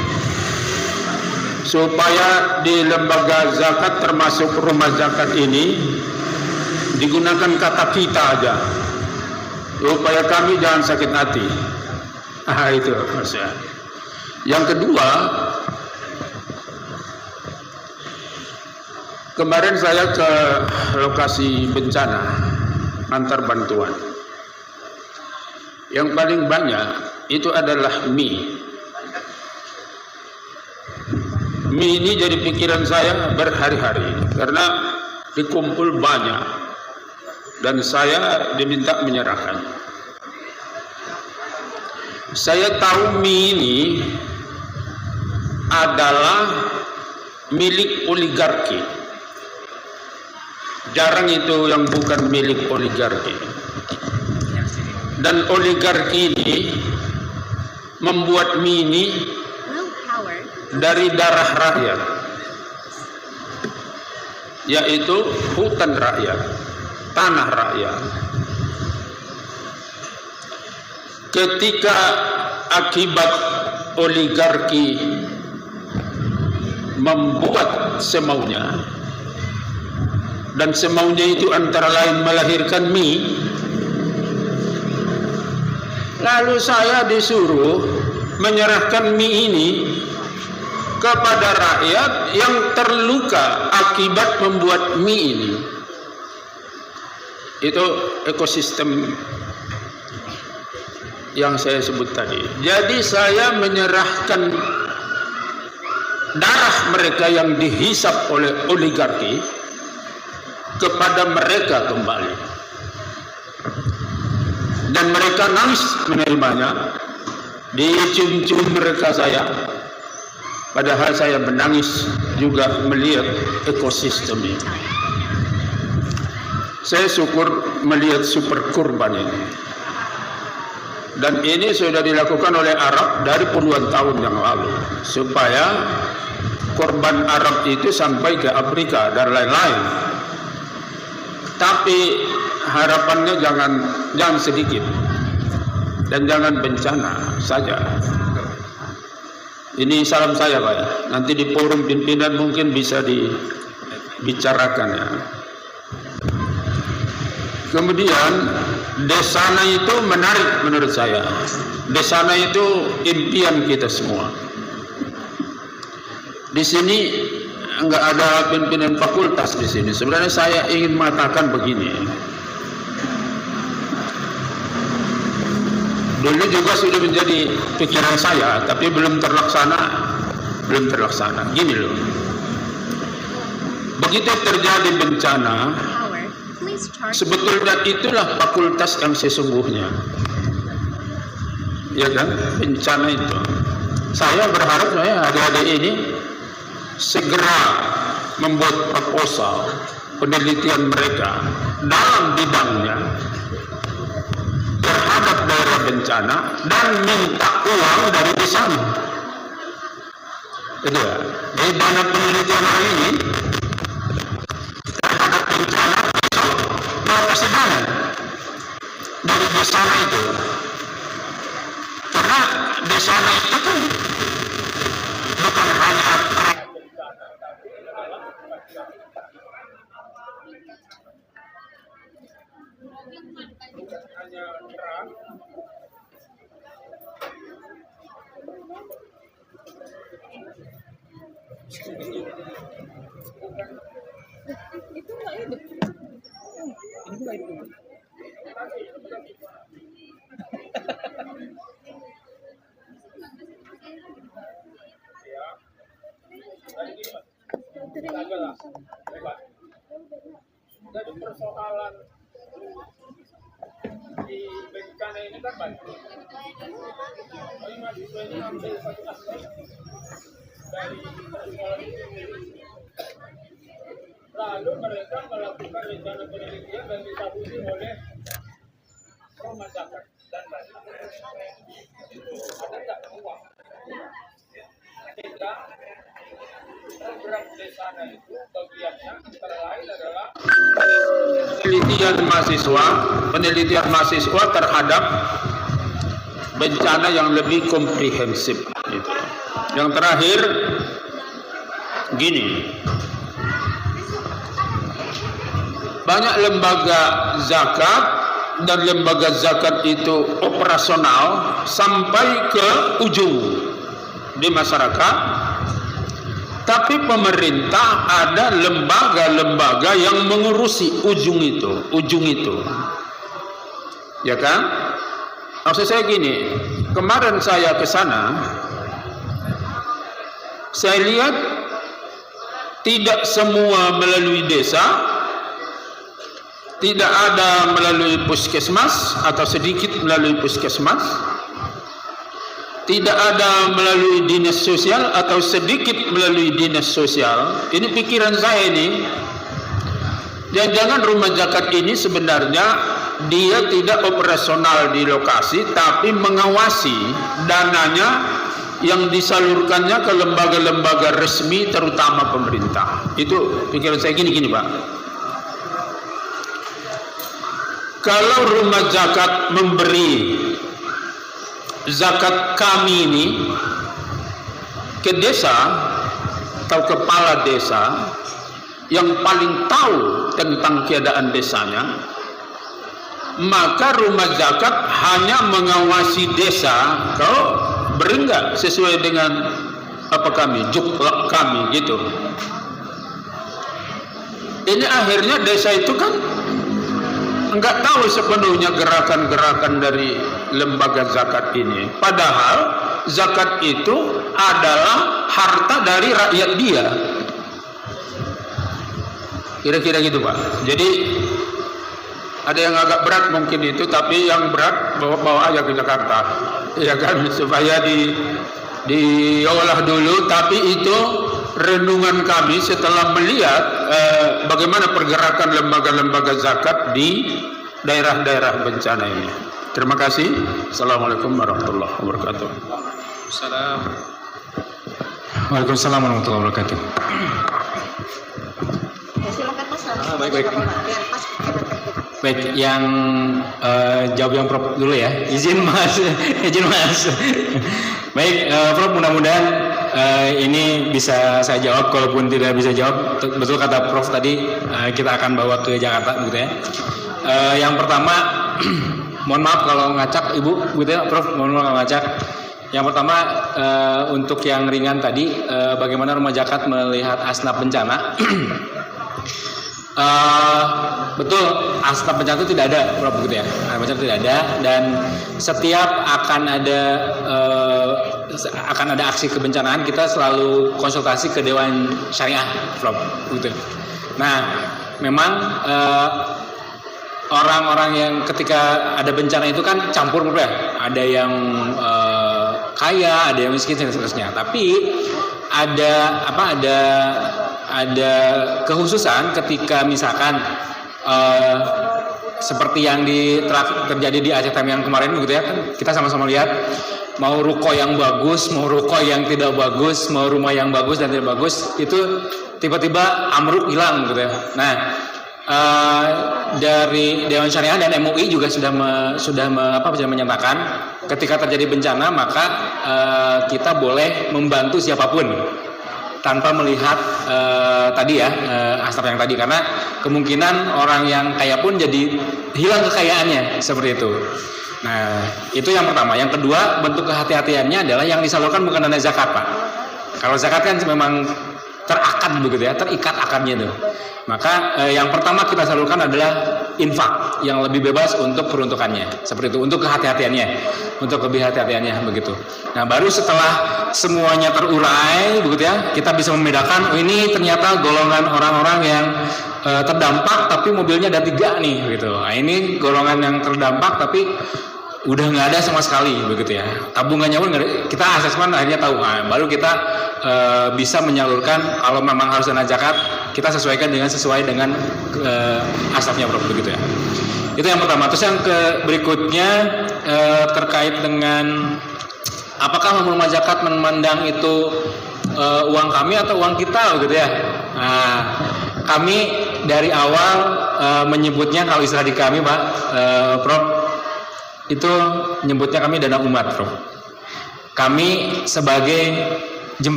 supaya di lembaga zakat termasuk rumah zakat ini digunakan kata kita aja, supaya kami jangan sakit hati. Itu maksudnya. Yang kedua, kemarin saya ke lokasi bencana antar bantuan. Yang paling banyak itu adalah mie. Mie ini jadi pikiran saya berhari-hari karena dikumpul banyak dan saya diminta menyerahkan. Saya tahu mie ini adalah milik oligarki. Jarang itu yang bukan milik oligarki. Dan oligarki ini membuat mie ini dari darah rakyat, yaitu hutan rakyat, tanah rakyat. Ketika akibat oligarki membuat semaunya, dan semaunya itu antara lain melahirkan mie, lalu saya disuruh menyerahkan mie ini kepada rakyat yang terluka akibat membuat mie ini. Itu ekosistem yang saya sebut tadi. Jadi saya menyerahkan darah mereka yang dihisap oleh oligarki kepada mereka kembali. Dan mereka nangis menerimanya. Dicium-cium mereka saya. Padahal saya menangis juga melihat ekosistem ini. Saya syukur melihat super kurban ini. Dan ini sudah dilakukan oleh Arab dari puluhan tahun yang lalu. Supaya korban Arab itu sampai ke Afrika dan lain-lain. Tapi harapannya jangan sedikit. Dan jangan bencana saja. Ini salam saya Pak ya. Nanti di forum pimpinan mungkin bisa dibicarakan ya. Kemudian Desana itu menarik menurut saya. Desana itu impian kita semua. Di sini enggak ada pimpinan fakultas di sini. Sebenarnya saya ingin mengatakan begini. Dulu juga sudah menjadi pikiran saya, tapi belum terlaksana. Gini loh. Begitu terjadi bencana, sebetulnya itulah fakultas yang sesungguhnya. Ya kan? Bencana itu. Saya berharap adik-adik ini segera membuat proposal penelitian mereka dalam bidangnya terhadap daerah bencana dan minta uang dari di sana. Itu ya. Jadi banyak penelitian hari ini terhadap bencana mau kasih dana dari di sana itu. Karena di sana itu kan bukan hanya Jadi persoalan di bencana ini kan banyak. Lalu mereka melakukan rencana penelitian dan ditabuhi oleh rumah zakat dan lain-lain. Ada nggak uang? Ketika program desa itu bagiannya antara lain adalah penelitian mahasiswa terhadap bencana yang lebih komprehensif. Gitu. Yang terakhir, gini, banyak lembaga zakat dan lembaga zakat itu operasional sampai ke ujung di masyarakat, tapi pemerintah ada lembaga-lembaga yang mengurusi ujung itu, ya kan? Maksud saya gini, kemarin saya ke sana, saya lihat tidak semua melalui desa, tidak ada melalui puskesmas atau sedikit melalui puskesmas, tidak ada melalui dinas sosial atau sedikit melalui dinas sosial. Ini pikiran saya ini. Jangan rumah zakat ini sebenarnya dia tidak operasional di lokasi, tapi mengawasi dananya yang disalurkannya ke lembaga-lembaga resmi, terutama pemerintah. Itu pikiran saya gini Pak. Kalau rumah zakat memberi zakat kami ini ke desa atau kepala desa yang paling tahu tentang keadaan desanya, maka rumah zakat hanya mengawasi desa, kau beri enggak sesuai dengan apa kami, juklak kami gitu. Ini akhirnya desa itu kan enggak tahu sepenuhnya gerakan-gerakan dari lembaga zakat ini. Padahal zakat itu adalah harta dari rakyat dia. Kira-kira gitu Pak. Jadi ada yang agak berat mungkin itu, tapi yang berat bawa aja ke Jakarta, ya kan, supaya diolah dulu. Tapi itu renungan kami setelah melihat bagaimana pergerakan lembaga-lembaga zakat di daerah-daerah bencana ini. Terima kasih. Assalamualaikum warahmatullahi wabarakatuh. Waalaikumsalam warahmatullahi wabarakatuh. Baik, yang jawab yang Prof dulu ya. Izin Mas. Baik, Prof, mudah-mudahan ini bisa saya jawab. Kalaupun tidak bisa jawab, betul kata Prof tadi, kita akan bawa ke Jakarta, gitu ya. Yang pertama, mohon maaf kalau ngacak Ibu, gitu ya, Prof. Mohon maaf kalau ngacak. Yang pertama, untuk yang ringan tadi, bagaimana rumah zakat melihat asnaf bencana. Betul, asnaf bencana itu tidak ada, Prof, gitu ya. Bencana tidak ada, dan setiap akan ada aksi kebencanaan, kita selalu konsultasi ke Dewan Syariah, Prof, gitu. Nah, memang orang-orang yang ketika ada bencana itu kan campur, Prof, ya. Ada yang kaya, ada yang miskin dan seterusnya. Tapi ada kekhususan ketika misalkan seperti yang terjadi di Aceh Time yang kemarin, gitu ya, kan kita sama-sama lihat mau ruko yang bagus, mau ruko yang tidak bagus, mau rumah yang bagus dan tidak bagus, itu tiba-tiba amruk hilang, gitu ya. Nah, dari Dewan Syariah dan MUI juga sudah menyatakan ketika terjadi bencana maka kita boleh membantu siapapun tanpa melihat tadi ya asnaf yang tadi, karena kemungkinan orang yang kaya pun jadi hilang kekayaannya seperti itu. Nah, itu yang pertama. Yang kedua, bentuk kehati-hatiannya adalah yang disalurkan bukan dana zakat, Pak. Kalau zakat kan memang terakad begitu ya, terikat akadnya itu. Maka yang pertama kita salurkan adalah infak yang lebih bebas untuk peruntukannya, seperti itu, untuk kehati-hatiannya, untuk lebih hati-hatiannya begitu. Nah, baru setelah semuanya terurai begitu ya, kita bisa membedakan, oh, ini ternyata golongan orang-orang yang terdampak tapi mobilnya ada 3 nih gitu. Nah, ini golongan yang terdampak tapi udah nggak ada sama sekali begitu ya, tabungannya pun nggak ada. Kita asesmen akhirnya tahu, baru kita bisa menyalurkan kalau memang harus dana zakat, kita sesuai dengan asapnya Prof begitu ya. Itu yang pertama. Terus yang berikutnya terkait dengan apakah rumah zakat memandang itu uang kami atau uang kita gitu ya. Nah, kami dari awal menyebutnya, kalau istilah di kami Pak Prof, itu menyebutnya kami dana umat Prof. Kami sebagai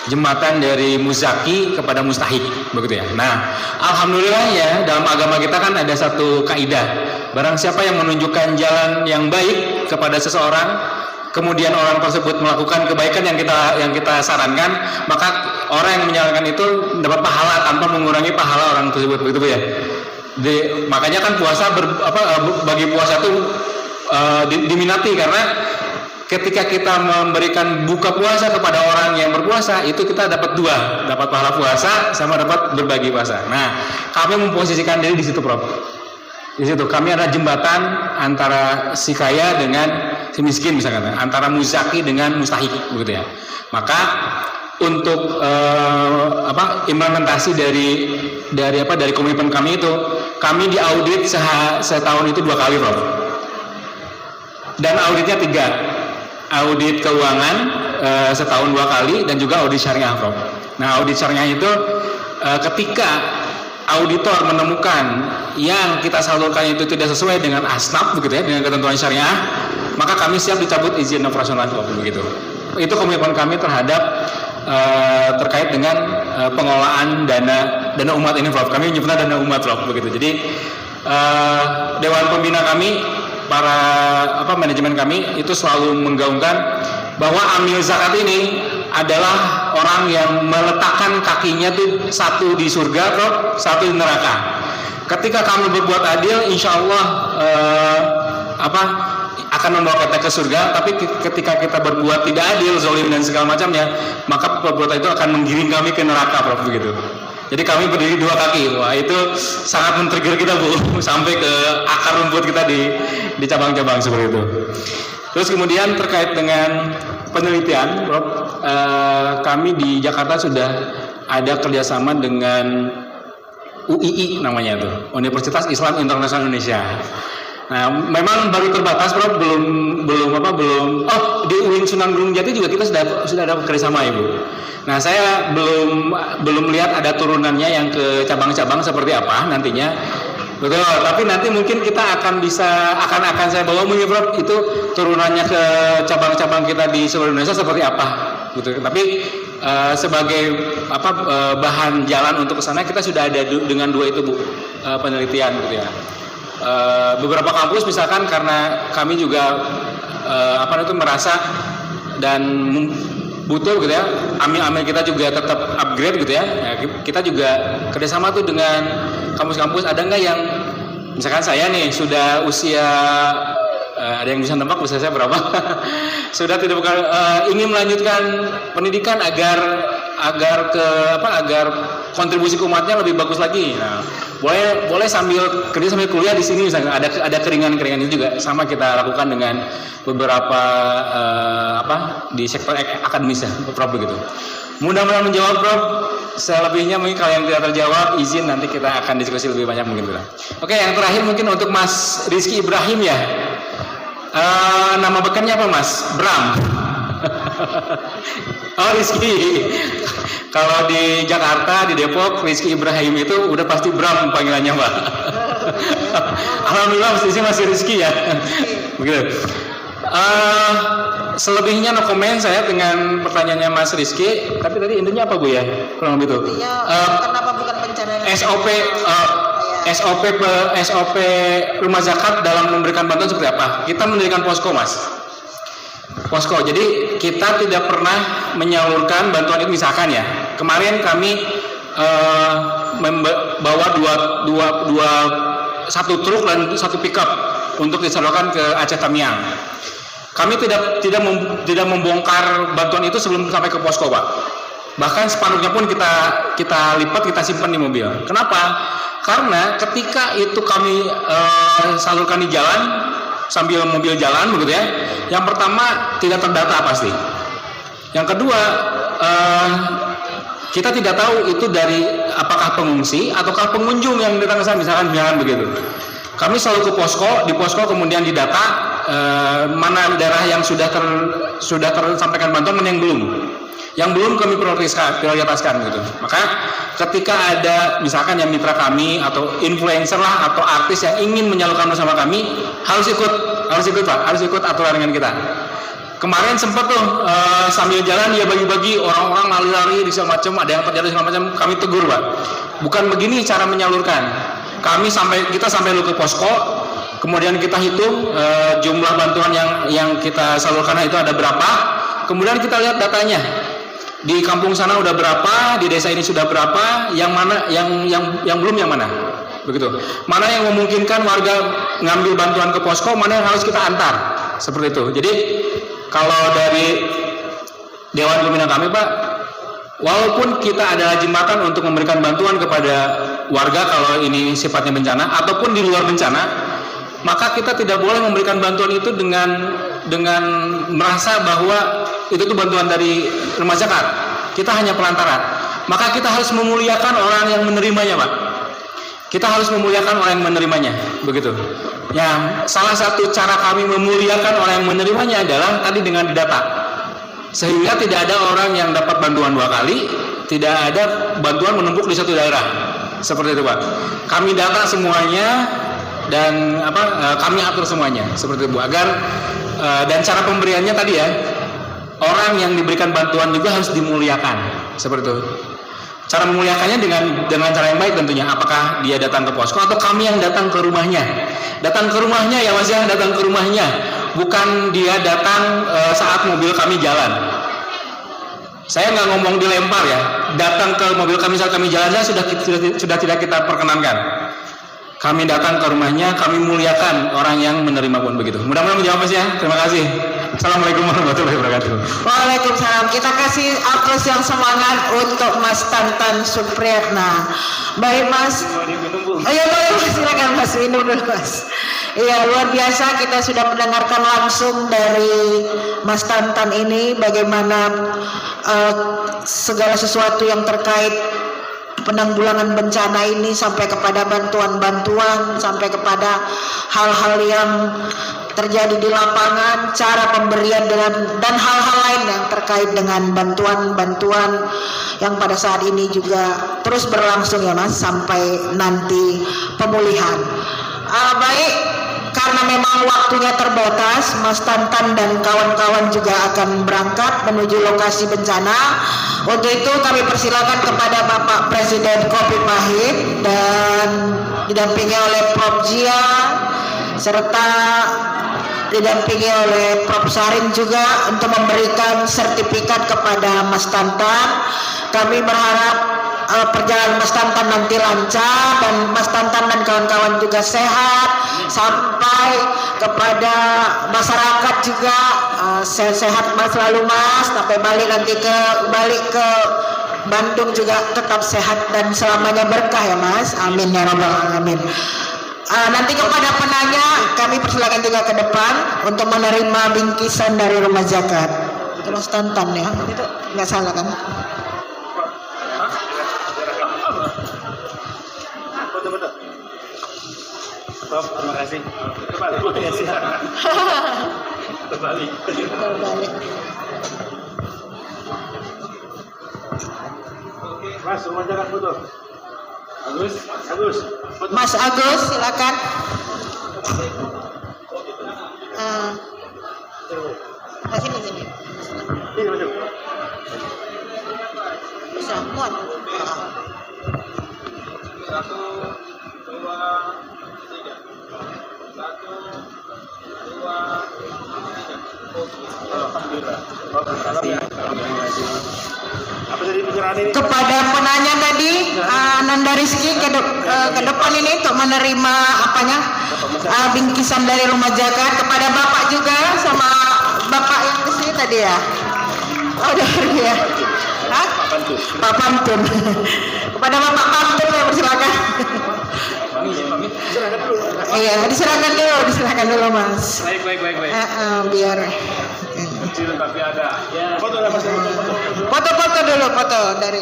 jembatan dari muzaki kepada mustahik begitu ya. Nah, alhamdulillah ya, dalam agama kita kan ada satu kaidah, barang siapa yang menunjukkan jalan yang baik kepada seseorang, kemudian orang tersebut melakukan kebaikan yang kita sarankan, maka orang yang menjalankan itu dapat pahala tanpa mengurangi pahala orang tersebut begitu ya. Makanya kan puasa bagi puasa itu diminati, karena ketika kita memberikan buka puasa kepada orang yang berpuasa, itu kita dapat dua, dapat pahala puasa sama dapat berbagi puasa. Nah, kami memposisikan diri di situ Prof. Di situ kami adalah jembatan antara si kaya dengan si miskin misalkan, antara muzaki dengan mustahik begitu ya. Maka untuk implementasi dari komitmen kami itu, kami diaudit setahun itu 2 kali Prof. Dan auditnya 3. Audit keuangan setahun 2 kali, dan juga audit syariah Prof. Nah, audit syariah itu ketika auditor menemukan yang kita salurkan itu tidak sesuai dengan asnaf begitu ya, dengan ketentuan syariah, maka kami siap dicabut izin operasional begitu. Itu komitmen kami terhadap terkait dengan pengelolaan dana umat ini Prof. Kami menyebutnya dana umat Prof begitu. Jadi dewan pembina kami, para manajemen kami itu selalu menggaungkan bahwa amil zakat ini adalah orang yang meletakkan kakinya tuh satu di surga Prof, satu di neraka. Ketika kami berbuat adil, insya Allah akan membawa kita ke surga. Tapi ketika kita berbuat tidak adil, zalim dan segala macamnya, maka perbuatan itu akan menggiring kami ke neraka Prof begitu. Jadi kami berdiri 2 kaki. Wah, itu sangat men-trigger kita Bu, sampai ke akar rumput kita di cabang-cabang seperti itu. Terus kemudian terkait dengan penelitian Prof, kami di Jakarta sudah ada kerjasama dengan UII namanya itu, Universitas Islam Internasional Indonesia. Nah, memang baru terbatas Prof, belum di UIN Sunan Gunung Jati juga kita sudah ada kerjasama Ibu. Nah, saya belum lihat ada turunannya yang ke cabang-cabang seperti apa nantinya. Betul, tapi nanti mungkin kita akan saya bawa mungkin Prof, itu turunannya ke cabang-cabang kita di seluruh Indonesia seperti apa gitu. Tapi sebagai bahan jalan untuk ke sana, kita sudah ada dengan 2 itu Bu, penelitian gitu ya. Beberapa kampus misalkan, karena kami juga merasa dan butuh gitu ya, amil-amil kita juga tetap upgrade gitu ya. Kita juga kerjasama tuh dengan kampus-kampus. Ada nggak yang misalkan saya nih sudah usia ada yang bisa nebak usia saya berapa? Sudah tidak ingin melanjutkan pendidikan agar kontribusi ke umatnya lebih bagus lagi. Nah, boleh sambil kerja sambil kuliah di sini misalnya, ada keringan-keringan itu juga sama kita lakukan dengan beberapa di sektor akademis ya Prof begitu. Mudah-mudahan menjawab Prof. Selebihnya mungkin kalau yang tidak terjawab izin nanti kita akan diskusi lebih banyak mungkin Prof. Oke, yang terakhir mungkin untuk Mas Rizky Ibrahim ya. Nama bekannya apa Mas? Bram. Oh, Rizky. Kalau di Jakarta, di Depok, Rizky Ibrahim itu udah pasti Bram panggilannya Pak. Alhamdulillah masih Rizky ya. Begitu. Selebihnya no comment saya dengan pertanyaannya Mas Rizky. Tapi tadi intinya apa Bu ya? Kurang lebih itu. Kenapa bukan pencarian SOP rumah zakat dalam memberikan bantuan seperti apa? Kita mendirikan posko Mas. Posko. Jadi kita tidak pernah menyalurkan bantuan itu misalkan ya. Kemarin kami membawa satu truk dan satu pickup untuk disalurkan ke Aceh Tamiang. Kami tidak membongkar bantuan itu sebelum sampai ke posko Pak. Bahkan spanduknya pun kita lipat, kita simpan di mobil. Kenapa? Karena ketika itu kami salurkan di jalan, sambil mobil jalan begitu ya. Yang pertama tidak terdata pasti. Yang kedua kita tidak tahu itu dari apakah pengungsi ataukah pengunjung yang datang ke sana, misalkan jalan begitu. Kami selalu ke posko, di posko kemudian didata mana daerah yang sudah tersampaikan bantuan, mana yang belum. Yang belum kami prioritaskan gitu. Maka ketika ada misalkan yang mitra kami atau influencer lah atau artis yang ingin menyalurkan bersama kami, harus ikut aturan dengan kita. Kemarin sempat tuh sambil jalan dia bagi-bagi orang-orang lari-lari di segala macam, ada yang terjadi segala macam, kami tegur Pak. Bukan begini cara menyalurkan. Kita sampai dulu ke posko, kemudian kita hitung jumlah bantuan yang kita salurkan itu ada berapa, kemudian kita lihat datanya. Di kampung sana udah berapa, di desa ini sudah berapa, yang mana yang belum yang mana. Begitu. Mana yang memungkinkan warga ngambil bantuan ke posko, mana yang harus kita antar. Seperti itu. Jadi kalau dari Dewan Pembina kami Pak, walaupun kita adalah jembatan untuk memberikan bantuan kepada warga kalau ini sifatnya bencana ataupun di luar bencana, maka kita tidak boleh memberikan bantuan itu dengan merasa bahwa itu tuh bantuan dari rumah zakat. Kita hanya pelantaran. Maka kita harus memuliakan orang yang menerimanya, Pak. Kita harus memuliakan orang yang menerimanya, begitu. Ya, salah satu cara kami memuliakan orang yang menerimanya adalah tadi dengan didata. Sehingga tidak ada orang yang dapat bantuan 2 kali, tidak ada bantuan menumpuk di satu daerah. Seperti itu, Pak. Kami data semuanya dan kami atur semuanya seperti itu, Bu. Agar dan cara pemberiannya tadi ya, orang yang diberikan bantuan juga harus dimuliakan. Seperti itu. Cara memuliakannya dengan cara yang baik tentunya. Apakah dia datang ke posko atau kami yang datang ke rumahnya? Datang ke rumahnya ya Mas ya, datang ke rumahnya. Bukan dia datang saat mobil kami jalan. Saya nggak ngomong dilempar ya. Datang ke mobil kami saat kami jalan sudah tidak kita perkenankan. Kami datang ke rumahnya, kami muliakan orang yang menerima pun begitu. Mudah-mudahan menjawab Mas ya. Terima kasih. Assalamualaikum warahmatullahi wabarakatuh. Waalaikumsalam. Kita kasih aplaus yang semangat untuk Mas Tantan Supriyatna. Baik Mas. Ayo boleh silakan Mas, minum dulu Mas. Iya, luar biasa kita sudah mendengarkan langsung dari Mas Tantan ini bagaimana segala sesuatu yang terkait penanggulangan bencana ini sampai kepada bantuan-bantuan, sampai kepada hal-hal yang terjadi di lapangan, cara pemberian dan hal-hal lain yang terkait dengan bantuan-bantuan yang pada saat ini juga terus berlangsung ya Mas sampai nanti pemulihan. Baik, karena memang waktunya terbatas, Mas Tantan dan kawan-kawan juga akan berangkat menuju lokasi bencana. Untuk itu kami persilakan kepada Bapak Presiden Kopi Pahit dan didampingi oleh Prof. Jia serta didampingi oleh Prof. Sarin juga untuk memberikan sertifikat kepada Mas Tantan. Kami berharap perjalanan Mas Tantan nanti lancar dan Mas Tantan dan kawan-kawan juga sehat sampai kepada masyarakat juga sehat Mas selalu Mas sampai balik ke Bandung juga tetap sehat dan selamanya berkah ya Mas. Amin ya rabbal alamin. Nanti kepada penanya kami persilakan juga ke depan untuk menerima bingkisan dari rumah zakat. Itu Mas Tantan ya, itu nggak salah kan? Terima kasih. Terbalik. Mas, rumah zakat foto. Agus. Mas Agus, silakan. Sini. Ini masuk. Bisa muat. 1, 2, 3. 1, 2, 3. Alhamdulillah. Apa tadi bicaraan ini? Kepada penanya tadi, Nanda Rizky ke depan ini untuk menerima bingkisan dari rumah zakat. Kepada Bapak juga sama Bapak yang di sini tadi ya. Oh dari ya. Hah? Pak Pantun. Kepada Bapak Pantun saya persilakan. Iya, diserahkan dulu Mas. Baik. Biar Kecil tapi ada. Foto lah Mas. foto dulu dari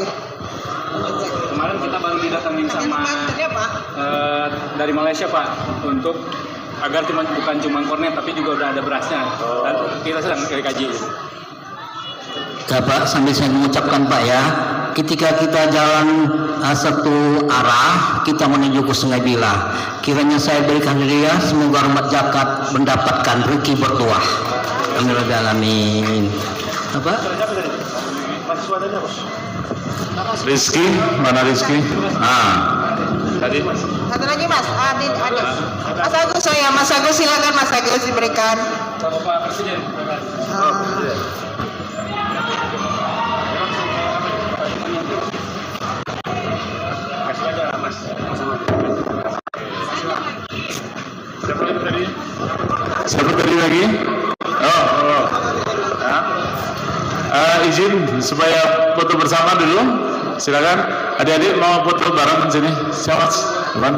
Kemarin kita baru didatangin sama Pak. dari Malaysia Pak untuk agar bukan cuma kornet tapi juga udah ada berasnya. Dan kita sedang kaji. Ya Pak, sambil saya mengucapkan Pak ya, ketika kita jalan satu arah, kita menuju ke Sungai Bila. Kiranya saya berikan hadiah, semoga rumah zakat mendapatkan rezeki bertuah. Amin. Apa? Rizky, mana Rizky? Tadi. Satu lagi Mas, Adit. Mas Agus Mas Agus silakan Mas Agus diberikan. Bapak Presiden. Kasih aja Mas. Siapa tadi lagi? Izin supaya foto bersama dulu. Silakan. Adik-adik mau foto bareng di sini. Siapa? Mas? Depan.